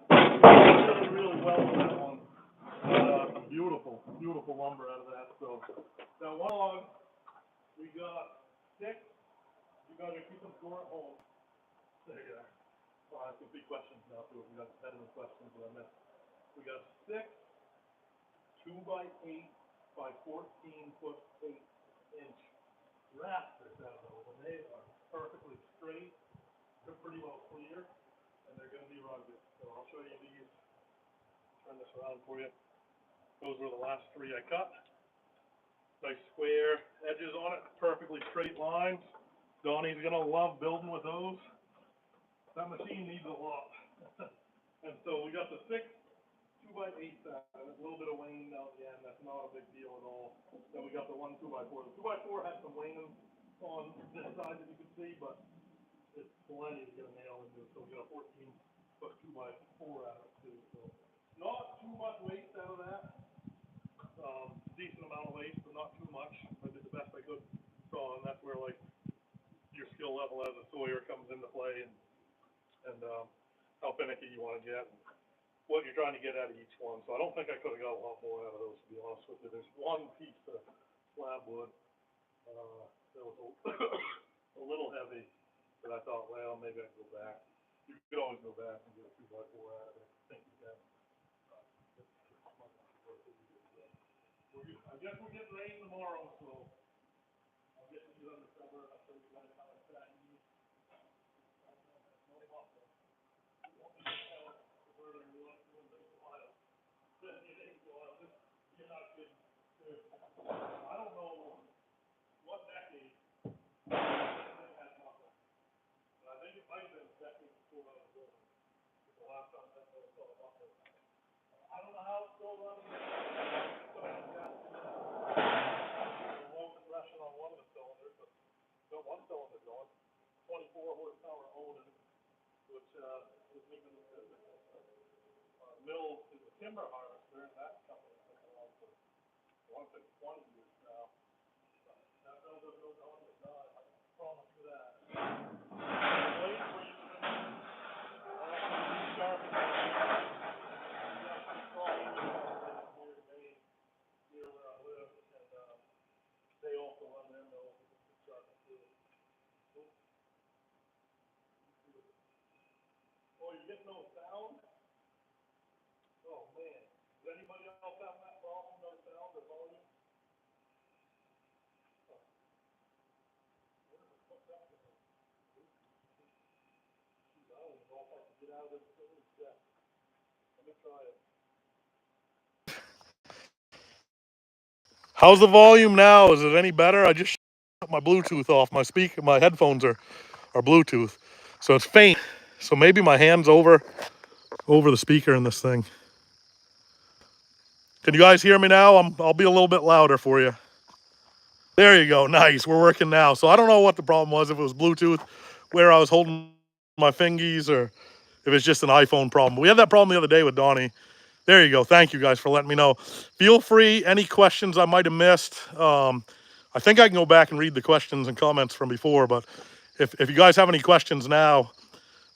really, really well with that one. Some beautiful, beautiful lumber out of that. So that one log, we got 6. You guys are keeping score at home. There you go. Well, I have some big questions now too. We got 10 questions that I missed. We got 6 2x8 by 14-foot 8-inch rafters out of those, and they are perfectly straight. They're pretty well clear, and they're going to be rugged. So I'll show you these. Turn this around for you. Those were the last 3 I cut. Nice square edges on it, perfectly straight lines. Donnie's going to love building with those. That machine needs a lot. And so we got the 6 2x8 and a little bit of wane down the end. That's not a big deal at all. Then we got the 1 2x4. The 2x4 had some wane on this side that you can see, but it's plenty to get a nail into. So we got a 14-foot 2x4 out of it too. So not too much waste out of that. Decent amount of waste, but not too much. I did the best I could. So, and that's where like your skill level as a sawyer comes into play, and how finicky you want to get, and what you're trying to get out of each one. So I don't think I could have got a lot more out of those, to be honest with you. There's one piece of slab wood that was a little heavy that I thought, well, maybe I can go back. You could always go back and get a 2x4 out of it. I think you can. I guess we're getting rain tomorrow, so I'll get these under cover. I'll show you guys how I stack these. I don't know what decade it has nothing. But I think it might have been the decade before I was born. The last time I saw a bucket. I don't know how it's still running. Low compression on one of the cylinders, but got one cylinder going. 24 horsepower Holland, which is making it good. Mill is a timber harvester, and that company's been around for 20 years now. That mill doesn't go down to die. I promise you that. Blades were used to sharp. Near where I live, and they also run their mill sharp too. Oh, you're getting no sound? Oh man. Does anybody else have that problem? No sound or volume? Oh. Where the fuck that go? Jeez, I don't even know if I can get out of this thing. Let me try it. How's the volume now? Is it any better? I just shut my Bluetooth off. My headphones are Bluetooth, so it's faint. So maybe my hand's over the speaker in this thing. Can you guys hear me now? I'll be a little bit louder for you. There you go. Nice. We're working now. So I don't know what the problem was, if it was Bluetooth, where I was holding my fingies, or if it's just an iPhone problem. We had that problem the other day with Donnie. There you go. Thank you guys for letting me know. Feel free, any questions I might have missed. I think I can go back and read the questions and comments from before, but if you guys have any questions now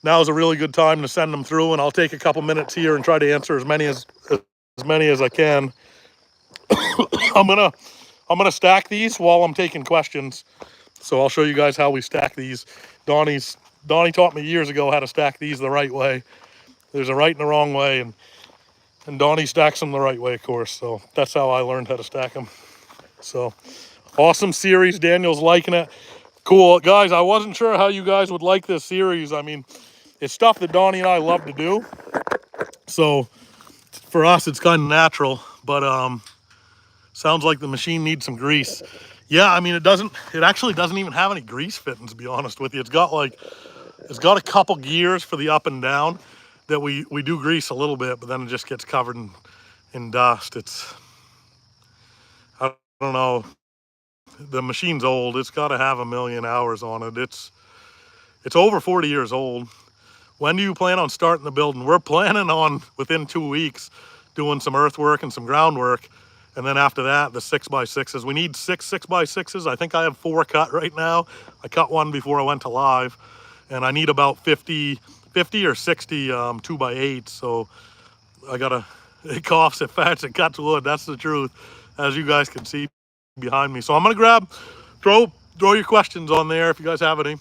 is a really good time to send them through, and I'll take a couple minutes here and try to answer as many as I can. I'm gonna stack these while I'm taking questions. So I'll show you guys how we stack these. Donnie taught me years ago how to stack these the right way. There's a right and a wrong way, and Donnie stacks them the right way, of course. So that's how I learned how to stack them. So awesome series. Daniel's liking it. Cool. Guys, I wasn't sure how you guys would like this series. I mean, it's stuff that Donnie and I love to do. So for us, it's kind of natural, but sounds like the machine needs some grease. Yeah, I mean, it actually doesn't even have any grease fittings, to be honest with you. It's got a couple gears for the up and down that we do grease a little bit, but then it just gets covered in dust. I don't know. The machine's old. It's got to have 1 million hours on it. It's over 40 years old. When do you plan on starting the building? We're planning on, within 2 weeks, doing some earthwork and some groundwork. And then after that, the 6x6s. We need 6 6x6s. I think I have 4 cut right now. I cut one before I went to live. And I need about 50 50 or 60 2x8. So I gotta, it coughs, it fats, it cuts wood. That's the truth, as you guys can see behind me. So I'm gonna throw your questions on there if you guys have any,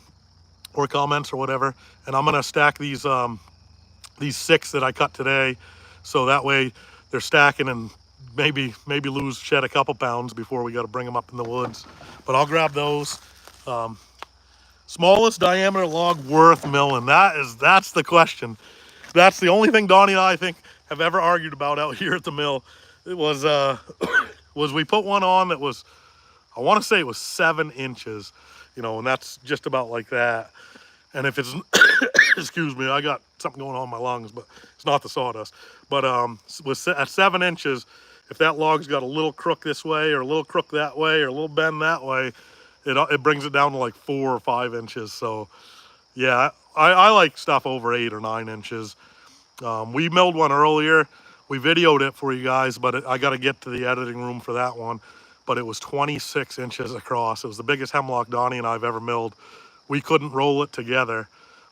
or comments or whatever. And I'm gonna stack these 6 that I cut today, so that way they're stacking and maybe shed a couple pounds before we got to bring them up in the woods. But I'll grab those. Smallest diameter log worth milling. That's the question. That's the only thing Donnie and I think have ever argued about out here at the mill. It was was we put one on that was, I want to say it was 7 inches, you know, and that's just about like that. And if it's, excuse me, I got something going on in my lungs, but it's not the sawdust. But at 7 inches, if that log's got a little crook this way or a little crook that way or a little bend that way, it brings it down to like 4 or 5 inches. So yeah, I like stuff over 8 or 9 inches. We milled one earlier. We videoed it for you guys, but I got to get to the editing room for that one. But it was 26 inches across. It was the biggest hemlock Donnie and I have ever milled. We couldn't roll it together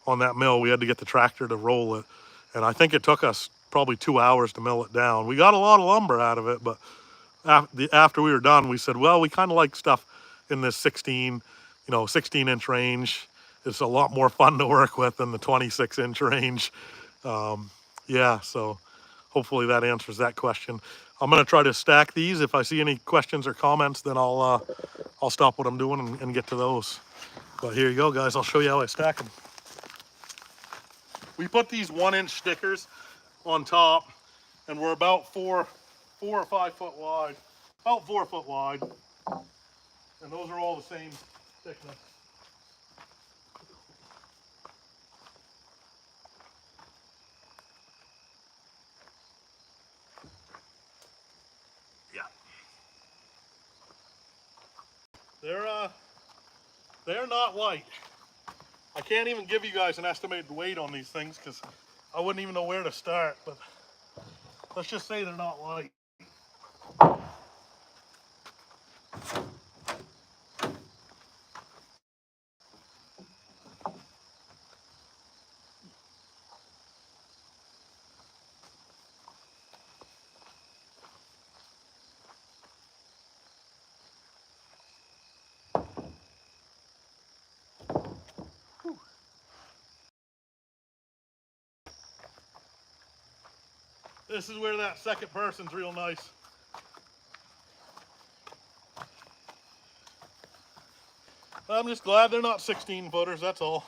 on that mill. We had to get the tractor to roll it. And I think it took us probably 2 hours to mill it down. We got a lot of lumber out of it, but after we were done, we said, well, we kind of like stuff in this 16-inch range. It's a lot more fun to work with than the 26-inch range. Yeah, so hopefully that answers that question. I'm gonna try to stack these. If I see any questions or comments, then I'll stop what I'm doing and get to those. But here you go, guys. I'll show you how I stack them. We put these 1-inch stickers on top, and we're about 4 or 5 foot wide, about 4 foot wide, and those are all the same thickness. Yeah, they're not light. I can't even give you guys an estimated weight on these things because I wouldn't even know where to start, but let's just say they're not light. This is where that second person's real nice. I'm just glad they're not 16 footers, that's all.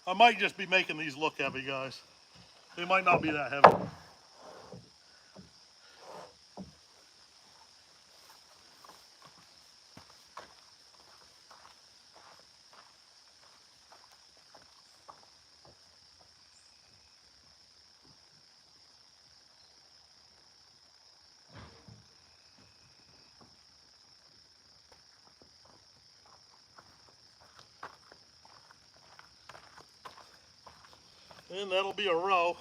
I might just be making these look heavy, guys. They might not be that heavy. And that'll be a row.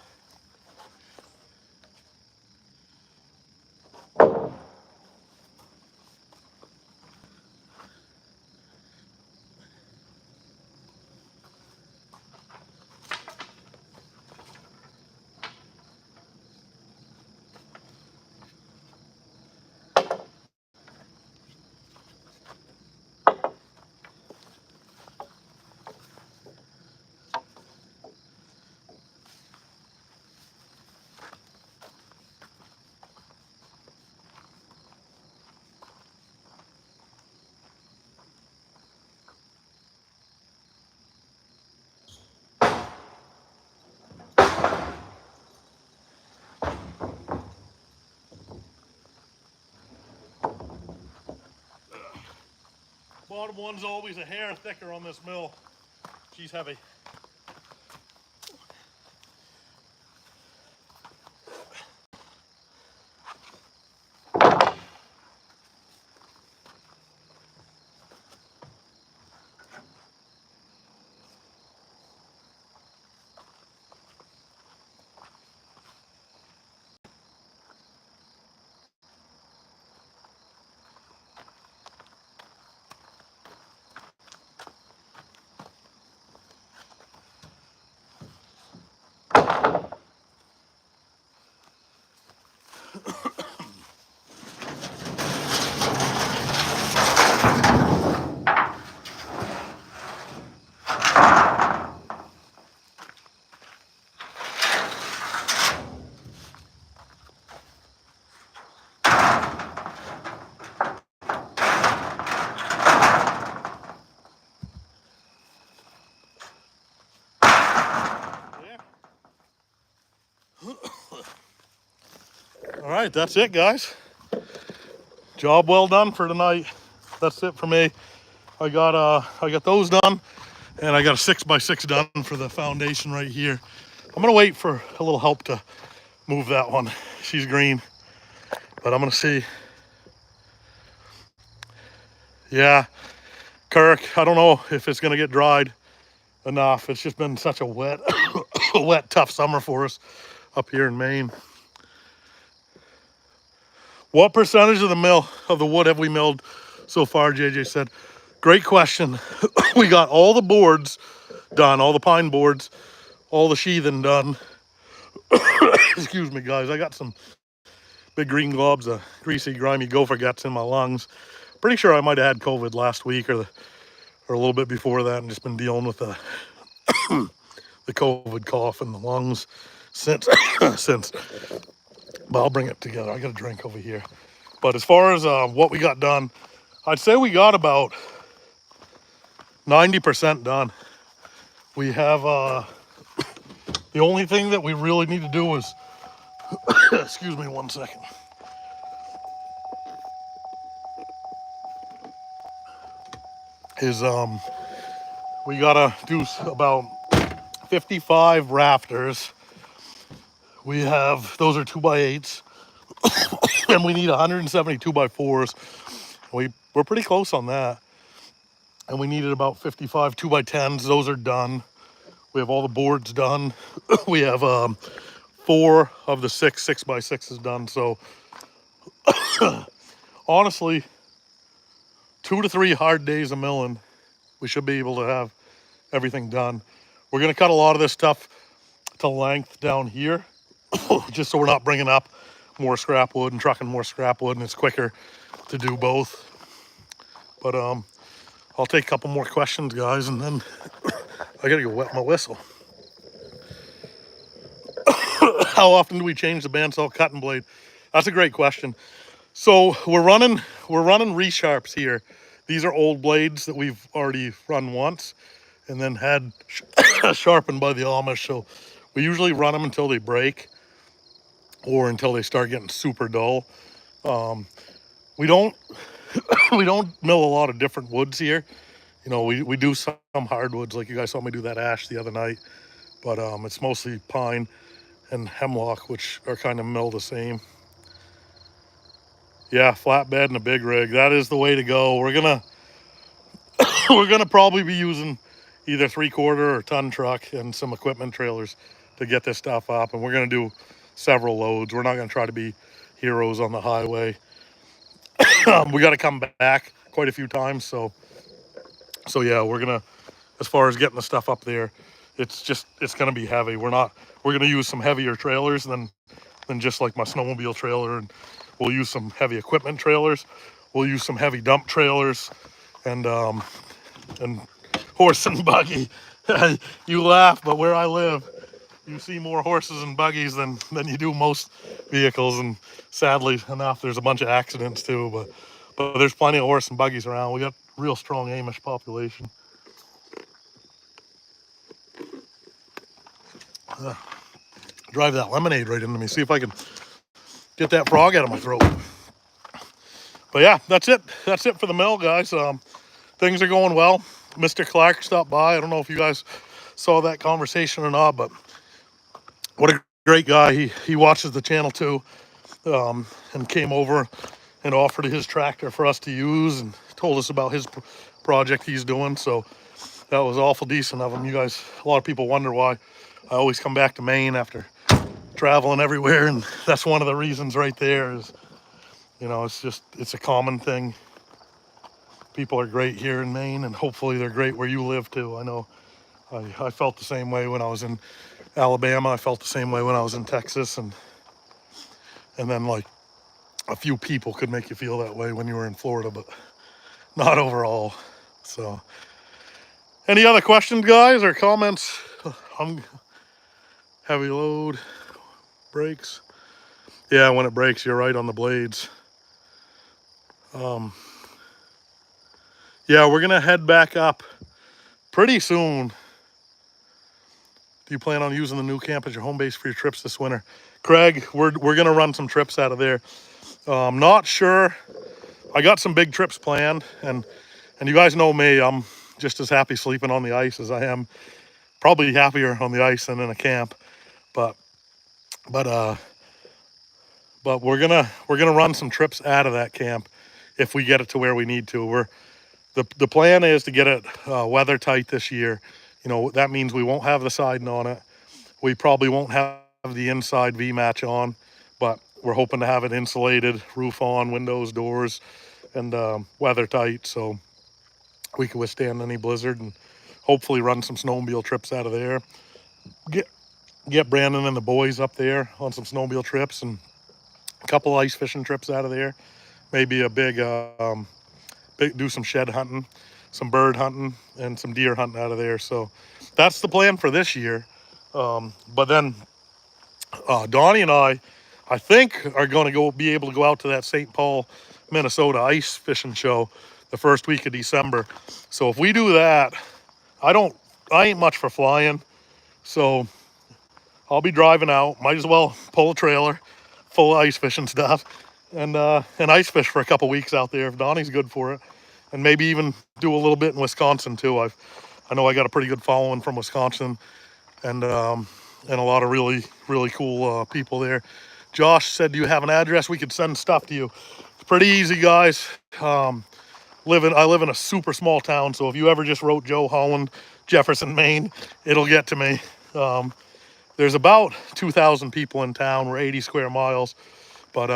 Bottom one's always a hair thicker on this mill. She's heavy. All right, that's it, guys. Job well done for tonight. That's it for me. I got those done, and I got a 6x6 done for the foundation right here. I'm gonna wait for a little help to move that one. She's green, but I'm gonna see. Yeah, Kirk, I don't know if it's gonna get dried enough. It's just been such a wet, wet, tough summer for us up here in Maine. What percentage of the wood have we milled so far? JJ said. Great question. We got all the boards done, all the pine boards, all the sheathing done. Excuse me, guys. I got some big green globs of greasy, grimy gopher guts in my lungs. Pretty sure I might have had COVID last week or a little bit before that, and just been dealing with the the COVID cough in the lungs since. But I'll bring it together. I got a drink over here. But as far as what we got done, I'd say we got about 90% done. We have the only thing that we really need to do is excuse me 1 second. Is we gotta do about 55 rafters. We have, those are 2x8s, and we need 170 2x4s. We're pretty close on that. And we needed about 55 2x10s. Those are done. We have all the boards done. We have 4 of the 6x6s done. So honestly, 2 to 3 hard days of milling, we should be able to have everything done. We're gonna cut a lot of this stuff to length down here, just so we're not bringing up more scrap wood and trucking more scrap wood, and it's quicker to do both. But I'll take a couple more questions, guys, and then I gotta go wet my whistle. How often do we change the bandsaw cutting blade? That's a great question. So we're running resharps here. These are old blades that we've already run once and then had sharpened by the Amish. So we usually run them until they break or until they start getting super dull. We don't mill a lot of different woods here. You know, we do some hardwoods, like you guys saw me do that ash the other night, but it's mostly pine and hemlock, which are kind of mill the same. Yeah, flatbed and a big rig. That is the way to go. We're gonna probably be using either 3/4 or ton truck and some equipment trailers to get this stuff up, and we're gonna do several loads. We're not gonna try to be heroes on the highway. We got to come back quite a few times, so yeah, we're gonna, as far as getting the stuff up there, it's gonna be heavy. We're gonna use some heavier trailers than just like my snowmobile trailer, and we'll use some heavy equipment trailers. We'll use some heavy dump trailers and horse and buggy. You laugh, but where I live, you see more horses and buggies than you do most vehicles, and sadly enough, there's a bunch of accidents too. But there's plenty of horse and buggies around. We got a real strong Amish population. Drive that lemonade right into me. See if I can get that frog out of my throat. But yeah, that's it. That's it for the mill, guys. things are going well. Mr. Clark stopped by. I don't know if you guys saw that conversation or not, but what a great guy. He watches the channel too, and came over and offered his tractor for us to use and told us about his project he's doing. So that was awful decent of him. You guys, a lot of people wonder why I always come back to Maine after traveling everywhere, and that's one of the reasons right there is, you know, it's a common thing. People are great here in Maine, and hopefully they're great where you live too. I know I felt the same way when I was in Alabama. I felt the same way when I was in Texas, and then like a few people could make you feel that way when you were in Florida, but not overall. So any other questions, guys, or comments? Heavy load, brakes. Yeah, when it breaks, you're right on the blades. Yeah, we're gonna head back up pretty soon. Do you plan on using the new camp as your home base for your trips this winter? Craig, we're gonna run some trips out of there. Not sure. I got some big trips planned, and you guys know me, I'm just as happy sleeping on the ice as I am, probably happier on the ice than in a camp. But we're gonna run some trips out of that camp if we get it to where we need to. The plan is to get it weather tight this year. You know, that means we won't have the siding on it. We probably won't have the inside V-match on, but we're hoping to have it insulated, roof on, windows, doors, and weather tight, so we can withstand any blizzard, and hopefully run some snowmobile trips out of there. Get Brandon and the boys up there on some snowmobile trips, and a couple ice fishing trips out of there. Maybe a big do some shed hunting, some bird hunting, and some deer hunting out of there. So that's the plan for this year. But then Donnie and I think, are going to be able to go out to that St. Paul, Minnesota ice fishing show the first week of December. So if we do that, I ain't much for flying, so I'll be driving out. Might as well pull a trailer full of ice fishing stuff and ice fish for a couple weeks out there if Donnie's good for it, and maybe even do a little bit in Wisconsin too. I know I got a pretty good following from Wisconsin, and a lot of really cool people there. Josh said, do you have an address? We could send stuff to you. It's pretty easy, guys. I live in a super small town, so if you ever just wrote Joe Holland, Jefferson, Maine, it'll get to me. There's about 2,000 people in town. We're 80 square miles, but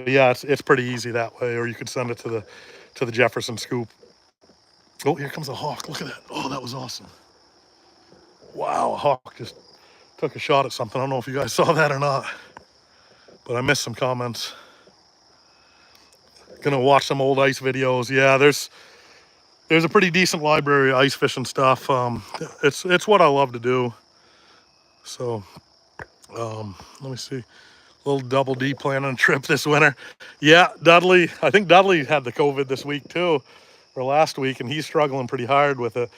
yeah, it's pretty easy that way. Or you could send it to the Jefferson Scoop. Oh, here comes a hawk. Look at that. Oh, that was awesome. Wow, a hawk just took a shot at something. I don't know if you guys saw that or not, but I missed some comments. Gonna watch some old ice videos. Yeah, there's a pretty decent library of ice fishing stuff. It's what I love to do. So let me see. Little Double D planning a trip this winter. Yeah, Dudley. I think Dudley had the COVID this week too, or last week, and he's struggling pretty hard with it.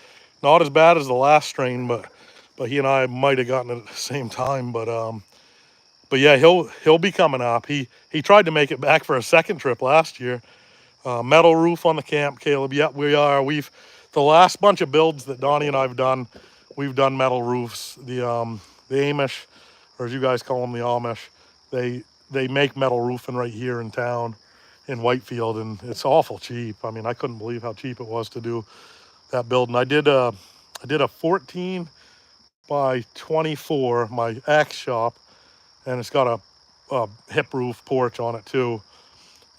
Not as bad as the last strain, but he and I might have gotten it at the same time. But yeah, he'll be coming up. He tried to make it back for a second trip last year. Metal roof on the camp, Caleb. Yep, we are. The last bunch of builds that Donnie and I've done, we've done metal roofs. The Amish, or as you guys call them, the Amish, they make metal roofing right here in town in Whitefield, and it's awful cheap. I mean, I couldn't believe how cheap it was to do that build. And I did a 14 by 24, my axe shop, and it's got a hip roof porch on it too.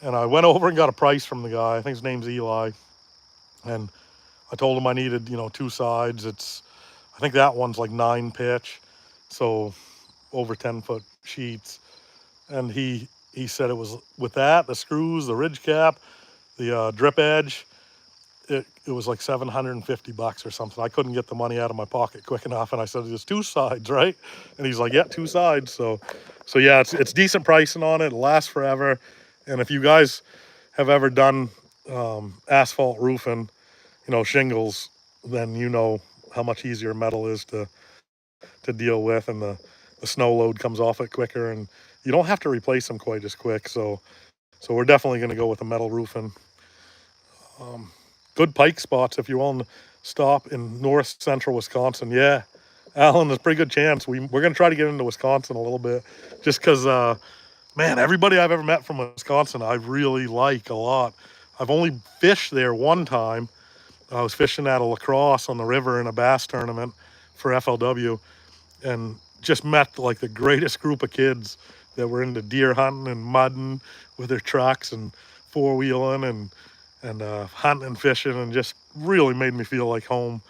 And I went over and got a price from the guy. I think his name's Eli. And I told him I needed, 2 sides. I think that one's like 9 pitch, so over 10-foot sheets. And he said it was, with that, the screws, the ridge cap, the drip edge, it was like $750 or something. I couldn't get the money out of my pocket quick enough, and I said, "There's 2 sides, right?" And he's like, "Yeah, 2 sides." So yeah, it's decent pricing on it. It lasts forever. And if you guys have ever done asphalt roofing, shingles, then you know how much easier metal is to deal with, and the snow load comes off it quicker, and you don't have to replace them quite as quick. So we're definitely going to go with the metal roofing. good pike spots if you're willing to stop in north central Wisconsin. Yeah, Alan, there's a pretty good chance. We're going to try to get into Wisconsin a little bit just because, man, everybody I've ever met from Wisconsin, I really like a lot. I've only fished there one time. I was fishing at a lacrosse on the river in a bass tournament for FLW, and just met like the greatest group of kids that were into deer hunting and mudding with their trucks and four-wheeling and hunting and fishing, and just really made me feel like home.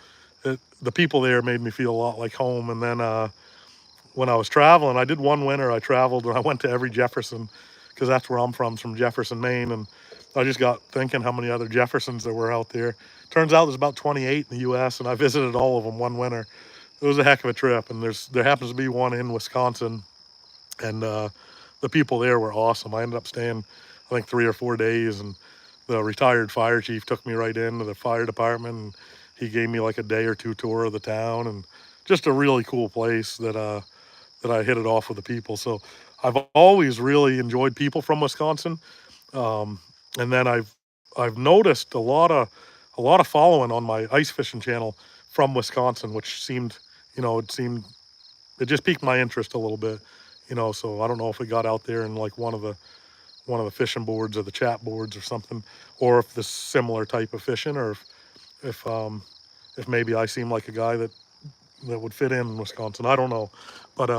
The people there made me feel a lot like home. And then when I was traveling, I did one winter, I traveled and I went to every Jefferson, because that's where I'm from Jefferson, Maine. And I just got thinking how many other Jeffersons there were out there. Turns out there's about 28 in the US, and I visited all of them one winter. It was a heck of a trip. And there happens to be one in Wisconsin, and the people there were awesome. I ended up staying, I think, 3 or 4 days, and the retired fire chief took me right into the fire department, and he gave me like a day or two tour of the town, and just a really cool place that I hit it off with the people. So I've always really enjoyed people from Wisconsin. And then I've noticed a lot of following on my ice fishing channel from Wisconsin, which seemed, it just piqued my interest a little bit, so I don't know if it got out there in like one of the fishing boards or the chat boards or something, or if this similar type of fishing, or if maybe I seem like a guy that would fit in Wisconsin. I don't know, but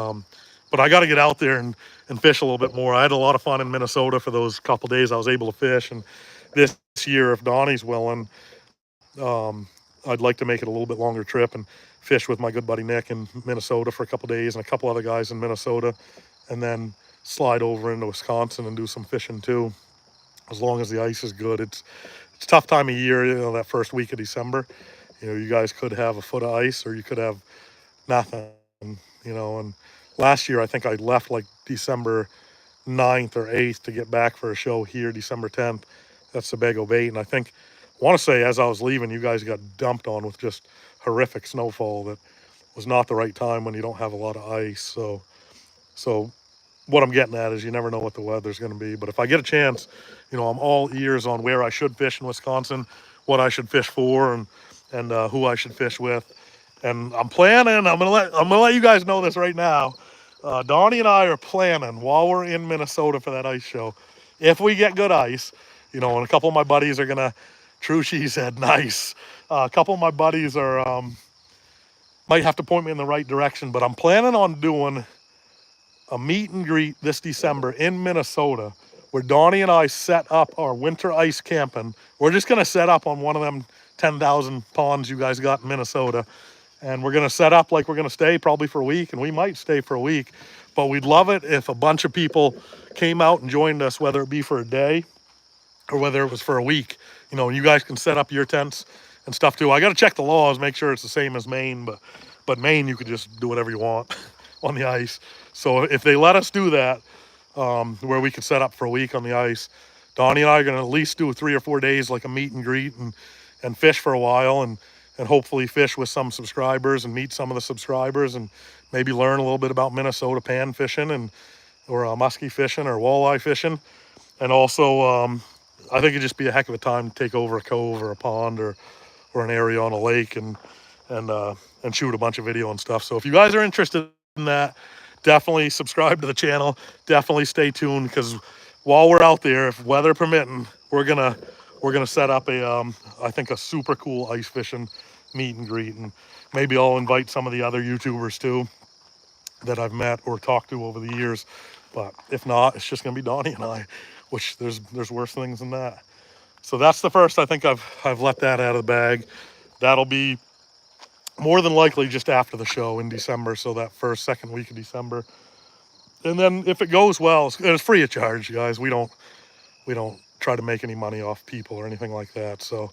I got to get out there and fish a little bit more. I had a lot of fun in Minnesota for those couple days I was able to fish, and this year, if Donnie's willing, I'd like to make it a little bit longer trip and fish with my good buddy Nick in Minnesota for a couple days, and a couple other guys in Minnesota, and then slide over into Wisconsin and do some fishing too, as long as the ice is good. It's a tough time of year, that first week of December. You guys could have a foot of ice, or you could have nothing, and last year I think I left like December 9th or 8th to get back for a show here December 10th. That's Sebago Bait, and I want to say as I was leaving, you guys got dumped on with just horrific snowfall that was not the right time when you don't have a lot of ice. So what I'm getting at is you never know what the weather's going to be. But if I get a chance, I'm all ears on where I should fish in Wisconsin, what I should fish for, and who I should fish with. And I'm planning. I'm gonna let you guys know this right now. Donnie and I are planning while we're in Minnesota for that ice show, if we get good ice, and a couple of my buddies are gonna. True, she said, nice. A couple of my buddies are might have to point me in the right direction, but I'm planning on doing a meet and greet this December in Minnesota, where Donnie and I set up our winter ice camping. We're just gonna set up on one of them 10,000 ponds you guys got in Minnesota, and we're gonna set up like we're gonna stay probably for a week, and we might stay for a week, but we'd love it if a bunch of people came out and joined us, whether it be for a day or whether it was for a week. You guys can set up your tents and stuff too. I got to check the laws, make sure it's the same as Maine, but Maine, you could just do whatever you want on the ice. So if they let us do that, where we could set up for a week on the ice, Donnie and I are going to at least do 3 or 4 days, like a meet and greet, and fish for a while, and hopefully fish with some subscribers and meet some of the subscribers, and maybe learn a little bit about Minnesota pan fishing or muskie fishing or walleye fishing. And also, I think it'd just be a heck of a time to take over a cove or a pond or an area on a lake and shoot a bunch of video and stuff. So if you guys are interested in that, definitely subscribe to the channel. Definitely stay tuned, because while we're out there, if weather permitting, we're gonna set up I think a super cool ice fishing meet and greet, and maybe I'll invite some of the other YouTubers too that I've met or talked to over the years. But if not, it's just gonna be Donnie and I, which there's worse things than that. So that's the first. I think I've let that out of the bag. That'll be more than likely just after the show in December, so that second week of December. And then if it goes well, it's free of charge, guys. We don't try to make any money off people or anything like that. So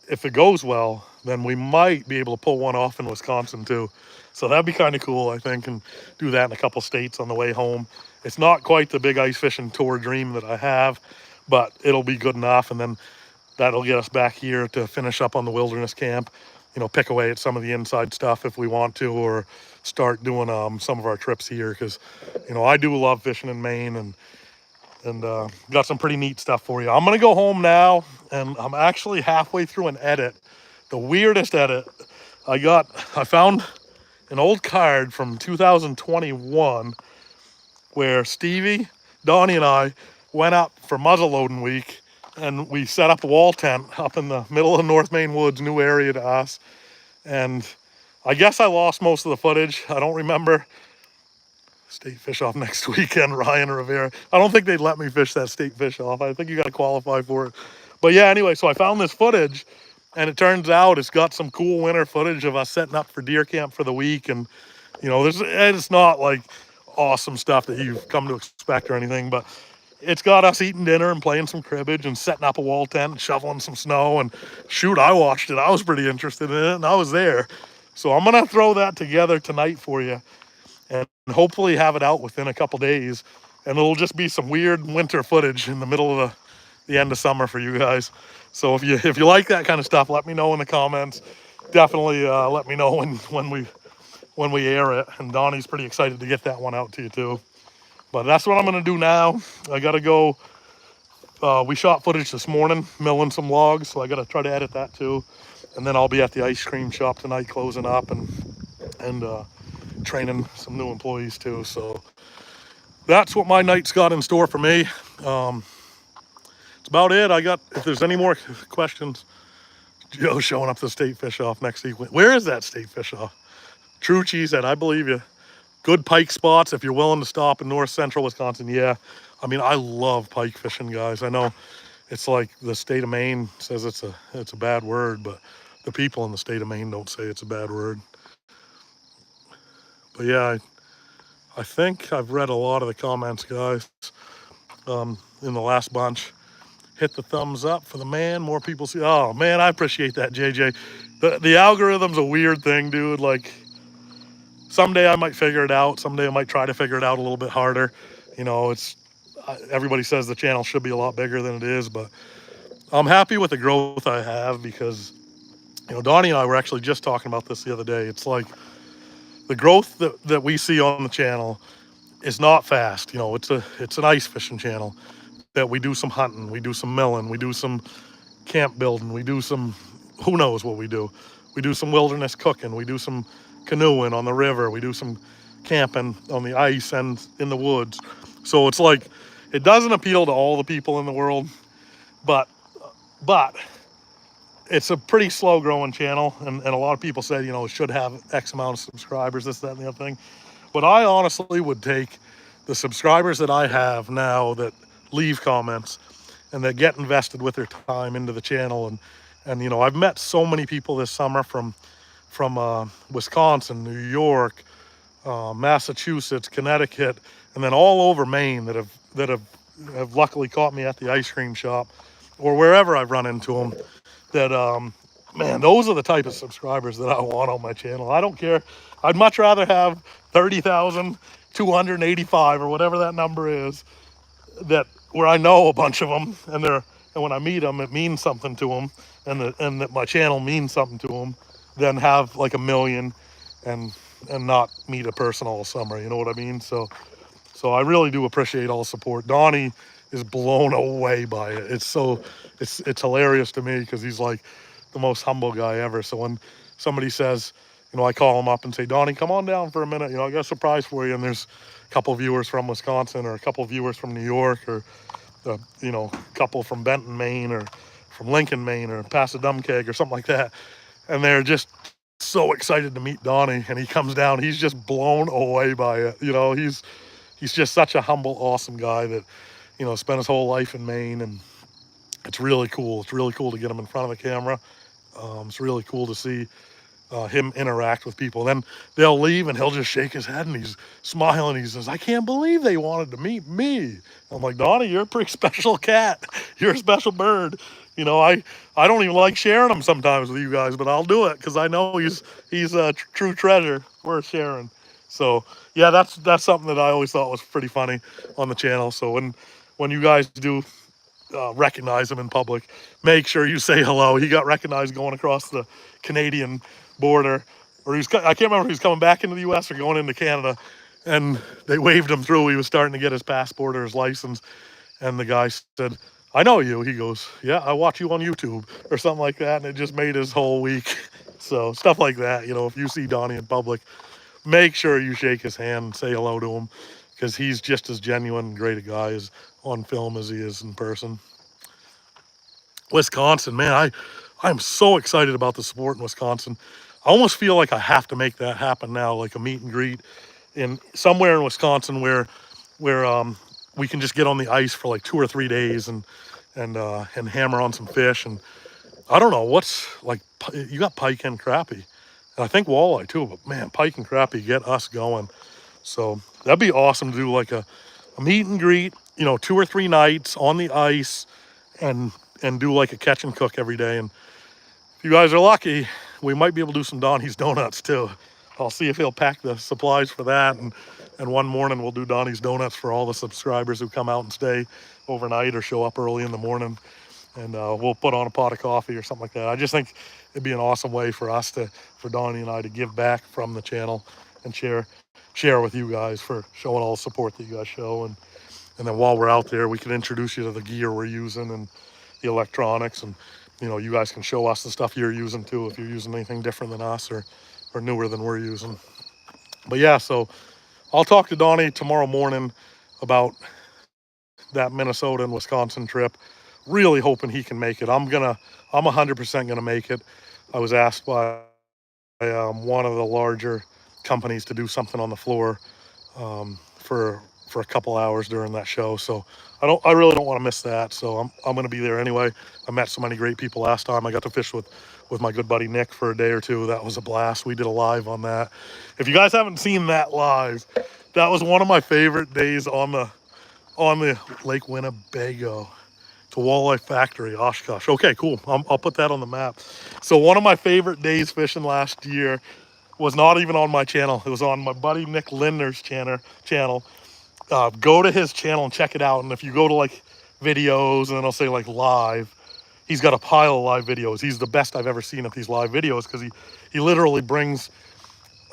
if it goes well, then we might be able to pull one off in Wisconsin too. So that'd be kind of cool, I think, and do that in a couple states on the way home. It's not quite the big ice fishing tour dream that I have, but it'll be good enough. And then that'll get us back here to finish up on the wilderness camp, pick away at some of the inside stuff if we want to, or start doing some of our trips here, because I do love fishing in Maine, and got some pretty neat stuff for you. I'm gonna go home now, and I'm actually halfway through an edit, the weirdest edit. I found an old card from 2021 where Stevie, Donnie, and I went up for muzzleloading week, and we set up a wall tent up in the middle of the North Maine woods, new area to us. And I guess I lost most of the footage. I don't remember. State fish off next weekend, Ryan Rivera. I don't think they'd let me fish that state fish off. I think you got to qualify for it. But yeah, anyway, so I found this footage, and it turns out it's got some cool winter footage of us setting up for deer camp for the week. And, you know, it's not like awesome stuff that you've come to expect or anything, but it's got us eating dinner and playing some cribbage and setting up a wall tent and shoveling some snow. And shoot, I watched it. I was pretty interested in it, and I was there. So I'm going to throw that together tonight for you, and hopefully have it out within a couple days. And it'll just be some weird winter footage in the middle of the end of summer for you guys. So if you like that kind of stuff, let me know in the comments. Definitely let me know when we air it. And Donnie's pretty excited to get that one out to you too. But that's what I'm gonna do now. I gotta go. We shot footage this morning, milling some logs, so I gotta try to edit that too. And then I'll be at the ice cream shop tonight, closing up and training some new employees too. So that's what my night's got in store for me. It's about it. If there's any more questions, Joe showing up the state fish off next week. Where is that state fish off? True Cheesehead, I believe you. Good pike spots if you're willing to stop in north central Wisconsin. Yeah, I mean, I love pike fishing, guys. I know it's like the state of Maine says it's a bad word, but the people in the state of Maine don't say it's a bad word. But yeah, I think I've read a lot of the comments, guys, in the last bunch. Hit the thumbs up for the man. More people see. Oh man, I appreciate that, JJ. The algorithm's a weird thing, dude. Like, someday I might figure it out. Someday I might try to figure it out a little bit harder. You know, everybody says the channel should be a lot bigger than it is, but I'm happy with the growth I have because, you know, Donnie and I were actually just talking about this the other day. It's like the growth that we see on the channel is not fast. You know, it's an ice fishing channel that we do some hunting, we do some milling, we do some camp building, we do some, who knows what we do. We do some wilderness cooking, we do some canoeing on the river, we do some camping on the ice and in the woods. So it's like, it doesn't appeal to all the people in the world, but it's a pretty slow growing channel, and a lot of people say, you know, it should have X amount of subscribers, this, that, and the other thing. But I honestly would take the subscribers that I have now that leave comments and that get invested with their time into the channel. And you know, I've met so many people this summer from Wisconsin, New York, Massachusetts, Connecticut, and then all over Maine that have luckily caught me at the ice cream shop or wherever I've run into them. That man, those are the type of subscribers that I want on my channel. I don't care. I'd much rather have 30,285 or whatever that number is, that where I know a bunch of them, and when I meet them, it means something to them, and that my channel means something to them, than have like 1 million and not meet a person all summer. You know what I mean? So I really do appreciate all the support. Donnie is blown away by it. It's hilarious to me because he's like the most humble guy ever. So when somebody says, you know, I call him up and say, Donnie, come on down for a minute. You know, I got a surprise for you. And there's a couple viewers from Wisconsin or a couple viewers from New York or, you know, a couple from Benton, Maine or from Lincoln, Maine or Passadumkeag or something like that. And they're just so excited to meet Donnie. And he comes down, he's just blown away by it. You know, he's just such a humble, awesome guy that, you know, spent his whole life in Maine. And it's really cool. It's really cool to get him in front of the camera. It's really cool to see him interact with people. Then they'll leave and he'll just shake his head and he's smiling. He says, I can't believe they wanted to meet me. I'm like, Donnie, you're a pretty special cat. You're a special bird. You know, I don't even like sharing them sometimes with you guys, but I'll do it because I know he's a true treasure worth sharing. So yeah, that's something that I always thought was pretty funny on the channel. So when you guys do recognize him in public, make sure you say hello. He got recognized going across the Canadian border, or I can't remember if he was coming back into the US or going into Canada, and they waved him through. He was starting to get his passport or his license, And the guy said, I know you. He goes, yeah, I watch you on YouTube or something like that. And it just made his whole week. So stuff like that, you know, if you see Donnie in public, make sure you shake his hand and say hello to him, because he's just as genuine and great a guy as on film as he is in person. Wisconsin, man, I'm so excited about the sport in Wisconsin. I almost feel like I have to make that happen now, like a meet and greet in somewhere in Wisconsin where we can just get on the ice for like 2 or 3 days and hammer on some fish. And I don't know what's like, you got pike and crappie, and I think walleye too, but man, pike and crappie get us going. So that'd be awesome to do like a meet and greet, you know, 2 or 3 nights on the ice and do like a catch and cook every day. And if you guys are lucky, we might be able to do some Donnie's Donuts too. I'll see if he'll pack the supplies for that. And one morning we'll do Donnie's Donuts for all the subscribers who come out and stay overnight or show up early in the morning. And we'll put on a pot of coffee or something like that. I just think it'd be an awesome way for us for Donnie and I to give back from the channel and share with you guys for showing all the support that you guys show. And then while we're out there, we can introduce you to the gear we're using and the electronics, and you know, you guys can show us the stuff you're using too, if you're using anything different than us or newer than we're using. But yeah, so I'll talk to Donnie tomorrow morning about that Minnesota and Wisconsin trip. Really hoping he can make it. I'm 100% gonna make it. I was asked by one of the larger companies to do something on the floor for a couple hours during that show. So I really don't want to miss that. So I'm going to be there anyway. I met so many great people last time. I got to fish with my good buddy Nick for a day or two. That was a blast. We did a live on that. If you guys haven't seen that live, that was one of my favorite days on the Lake Winnebago. To Walleye Factory, Oshkosh. Okay, cool. I'll put that on the map. So one of my favorite days fishing last year was not even on my channel. It was on my buddy Nick Lindner's channel. Go to his channel and check it out. And if you go to like videos and then I'll say like live, he's got a pile of live videos. He's the best I've ever seen at these live videos, because he literally brings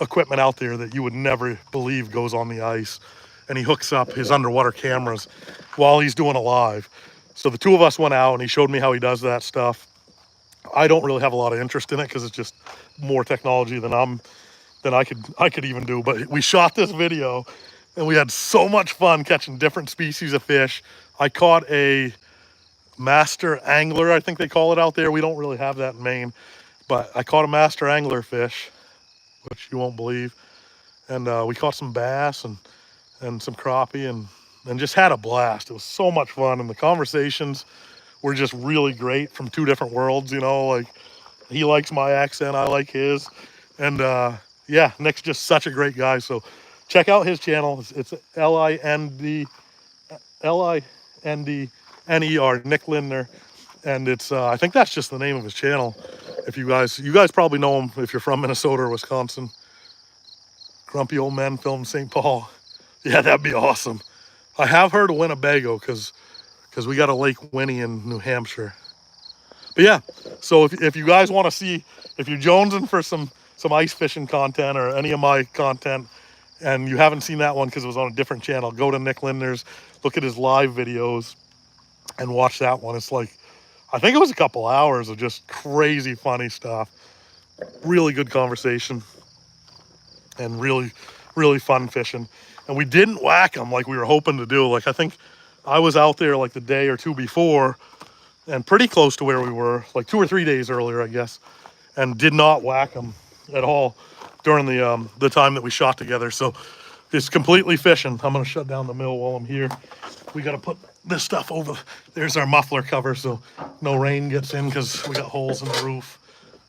equipment out there that you would never believe goes on the ice. And he hooks up his underwater cameras while he's doing a live. So the two of us went out and he showed me how he does that stuff. I don't really have a lot of interest in it because it's just more technology than I could even do. But we shot this video and we had so much fun catching different species of fish. I caught a master angler, I think they call it out there. We don't really have that in Maine, but I caught a master angler fish, which you won't believe. And we caught some bass and some crappie and just had a blast. It was so much fun, and the conversations were just really great from two different worlds, you know, like he likes my accent, I like his. And yeah, Nick's just such a great guy. So check out his channel. It's Lindner, Nick Lindner. And it's I think that's just the name of his channel. If you guys probably know him if you're from Minnesota or Wisconsin. Grumpy Old Men Film St. Paul. Yeah, that'd be awesome. I have heard of Winnebago because we got a Lake Winnie in New Hampshire. But yeah, so if you guys want to see, if you're jonesing for some ice fishing content or any of my content, and you haven't seen that one because it was on a different channel, go to Nick Lindner's, look at his live videos, and watch that one. It's like, I think it was a couple hours of just crazy funny stuff. Really good conversation. And really, really fun fishing. And we didn't whack them like we were hoping to do. Like, I think I was out there like the day or two before and pretty close to where we were, like 2 or 3 days earlier, I guess, and did not whack them at all during the time that we shot together. So it's completely fishing. I'm going to shut down the mill while I'm here. We got to put this stuff over. There's our muffler cover so no rain gets in because we got holes in the roof.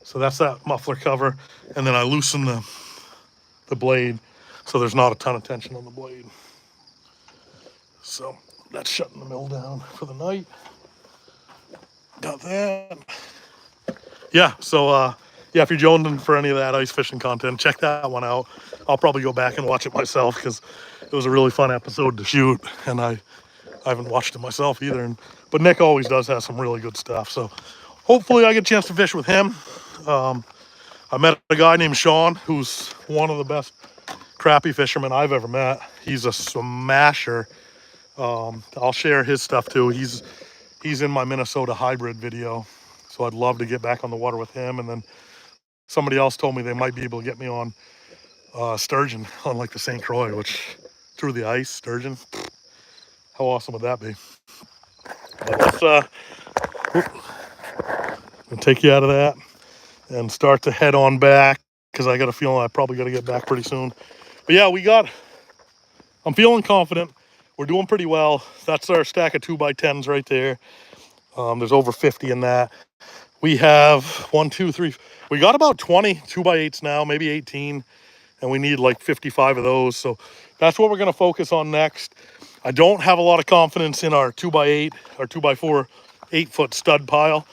So that's that muffler cover. And then I loosen the blade so there's not a ton of tension on the blade. So that's shutting the mill down for the night. Got that. Yeah, so yeah, if you're jonesing for any of that ice fishing content, check that one out. I'll probably go back and watch it myself because it was a really fun episode to shoot, and I haven't watched it myself either. But Nick always does have some really good stuff, so hopefully I get a chance to fish with him. I met a guy named Sean who's one of the best crappie fishermen I've ever met. He's a smasher I'll share his stuff too. He's in my Minnesota hybrid video, so I'd love to get back on the water with him. And then somebody else told me they might be able to get me on sturgeon on like the St. Croix, which through the ice, sturgeon. How awesome would that be? But let's I'll take you out of that and start to head on back, because I got a feeling I probably got to get back pretty soon. But yeah, I'm feeling confident. We're doing pretty well. That's our stack of 2x10s right there. There's over 50 in that. We have 1, 2, 3. We got about 20 2x8s now, maybe 18. And we need like 55 of those. So that's what we're going to focus on next. I don't have a lot of confidence in our 2x8, our 2x4 8-foot stud pile.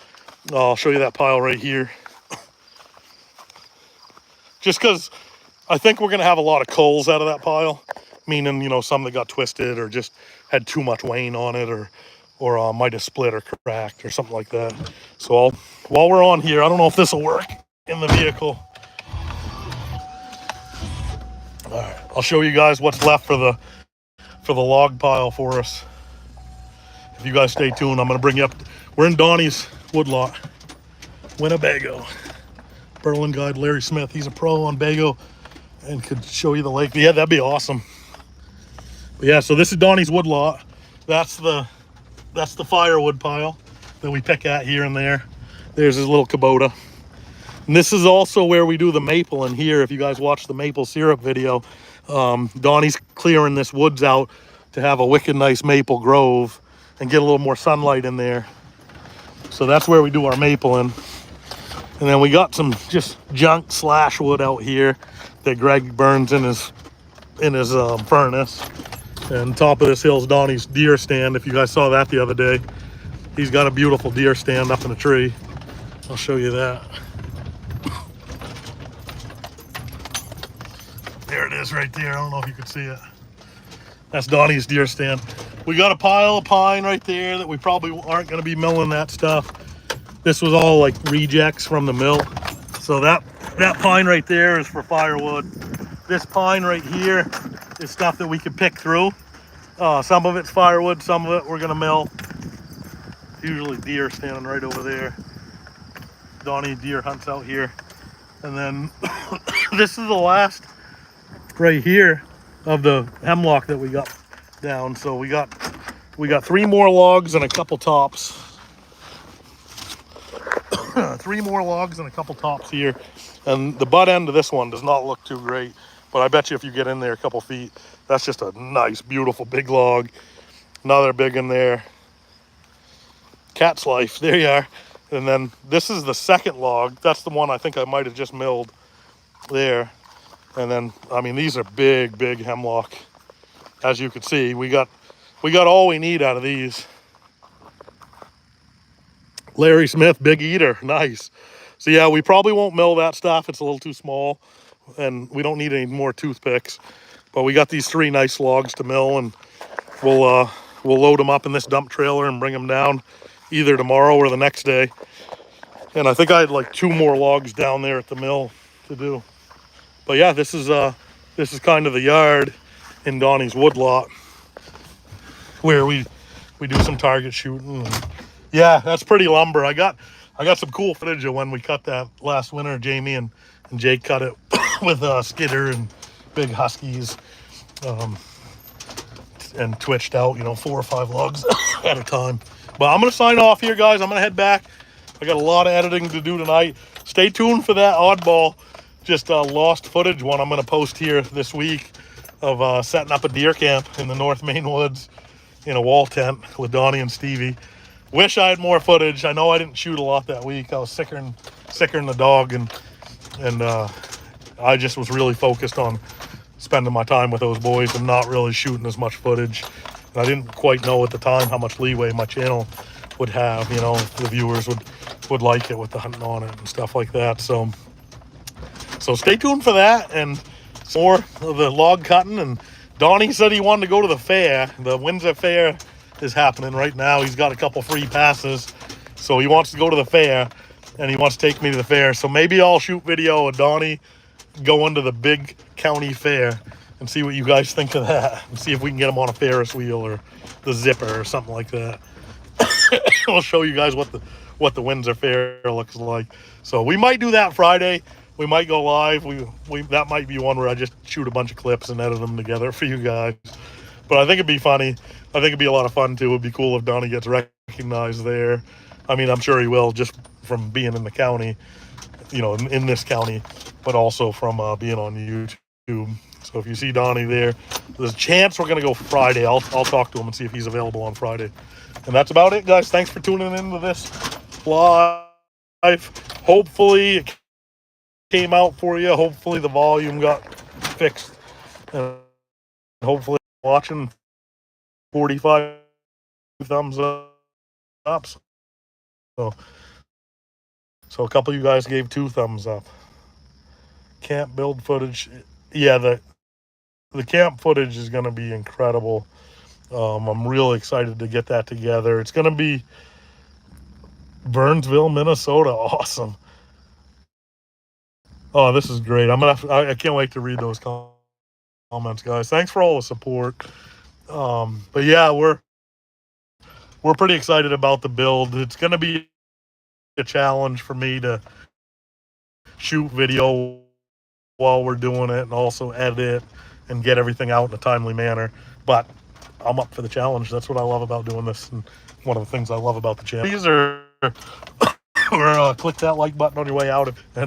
I'll show you that pile right here. Just because I think we're going to have a lot of culls out of that pile. Meaning, you know, some that got twisted or just had too much wane on it, or might have split or cracked or something like that. So while we're on here, I don't know if this will work in the vehicle. All right, I'll show you guys what's left for the log pile for us. If you guys stay tuned, I'm going to bring you up. We're in Donnie's woodlot, Winnebago. Berlin guide Larry Smith. He's a pro on Bago and could show you the lake. Yeah, that'd be awesome. But yeah, so this is Donnie's woodlot. That's the firewood pile that we pick at here and there. There's his little Kubota. And this is also where we do the maple in here. If you guys watch the maple syrup video, Donnie's clearing this woods out to have a wicked nice maple grove and get a little more sunlight in there. So that's where we do our maple in. And then we got some just junk slash wood out here that Greg burns in his furnace. And top of this hill is Donnie's deer stand. If you guys saw that the other day, he's got a beautiful deer stand up in a tree. I'll show you that. There it is right there. I don't know if you can see it. That's Donnie's deer stand. We got a pile of pine right there that we probably aren't going to be milling that stuff. This was all like rejects from the mill. So that pine right there is for firewood. This pine right here is stuff that we can pick through. Some of it's firewood, some of it we're going to mill. Usually deer standing right over there. Donnie deer hunts out here. And then this is the last right here of the hemlock that we got down. So we got 3 more logs and a couple tops. 3 more logs and a couple tops here. And the butt end of this one does not look too great, but I bet you if you get in there a couple feet, that's just a nice, beautiful big log. Another big in there. Cat's life, there you are. And then this is the second log. That's the one I think I might have just milled there. And then, I mean, these are big, big hemlock. As you can see, we got all we need out of these. Larry Smith, big eater, nice. So yeah, we probably won't mill that stuff. It's a little too small and we don't need any more toothpicks. But we got these 3 nice logs to mill, and we'll load them up in this dump trailer and bring them down either tomorrow or the next day. And I think I had like 2 more logs down there at the mill to do. But yeah, this is kind of the yard in Donnie's woodlot where we do some target shooting. And yeah, that's pretty lumber. I got some cool footage of when we cut that last winter. Jamie and Jake cut it with skidder and big huskies, and twitched out, 4 or 5 logs at a time. But I'm gonna sign off here, guys. I'm gonna head back. I got a lot of editing to do tonight. Stay tuned for that oddball, just lost footage one I'm gonna post here this week of setting up a deer camp in the North Maine woods in a wall tent with Donnie and Stevie. Wish I had more footage. I know I didn't shoot a lot that week. I was sicker than the dog, and I just was really focused on spending my time with those boys and not really shooting as much footage. And I didn't quite know at the time how much leeway my channel would have, if the viewers would like it with the hunting on it and stuff like that. So stay tuned for that and more of the log cutting. And Donnie said he wanted to go to the fair. The Windsor Fair is happening right now. He's got a couple free passes, so he wants to go to the fair, and he wants to take me to the fair. So maybe I'll shoot video of Donnie going to the big county fair and see what you guys think of that, and see if we can get them on a Ferris wheel or the zipper or something like that. I'll show you guys what the Windsor Fair looks like. So we might do that Friday. We might go live. That might be one where I just shoot a bunch of clips and edit them together for you guys. But I think it'd be funny. I think it'd be a lot of fun too. It'd be cool if Donnie gets recognized there. I mean, I'm sure he will, just from being in the county, you know, in this county, but also from being on YouTube. So if you see Donnie there, there's a chance we're gonna go Friday. I'll talk to him and see if he's available on Friday. And that's about it, guys. Thanks for tuning into this live. Hopefully it came out for you. Hopefully the volume got fixed. And hopefully watching 45 thumbs up. So a couple of you guys gave 2 thumbs up. Camp build footage. Yeah, the camp footage is going to be incredible. I'm really excited to get that together. It's going to be Burnsville, Minnesota. Awesome. Oh, this is great. I can't wait to read those comments, guys. Thanks for all the support. But yeah, we're pretty excited about the build. It's going to be a challenge for me to shoot video while we're doing it and also edit it and get everything out in a timely manner. But I'm up for the challenge. That's what I love about doing this, and one of the things I love about the channel. These are or click that like button on your way out and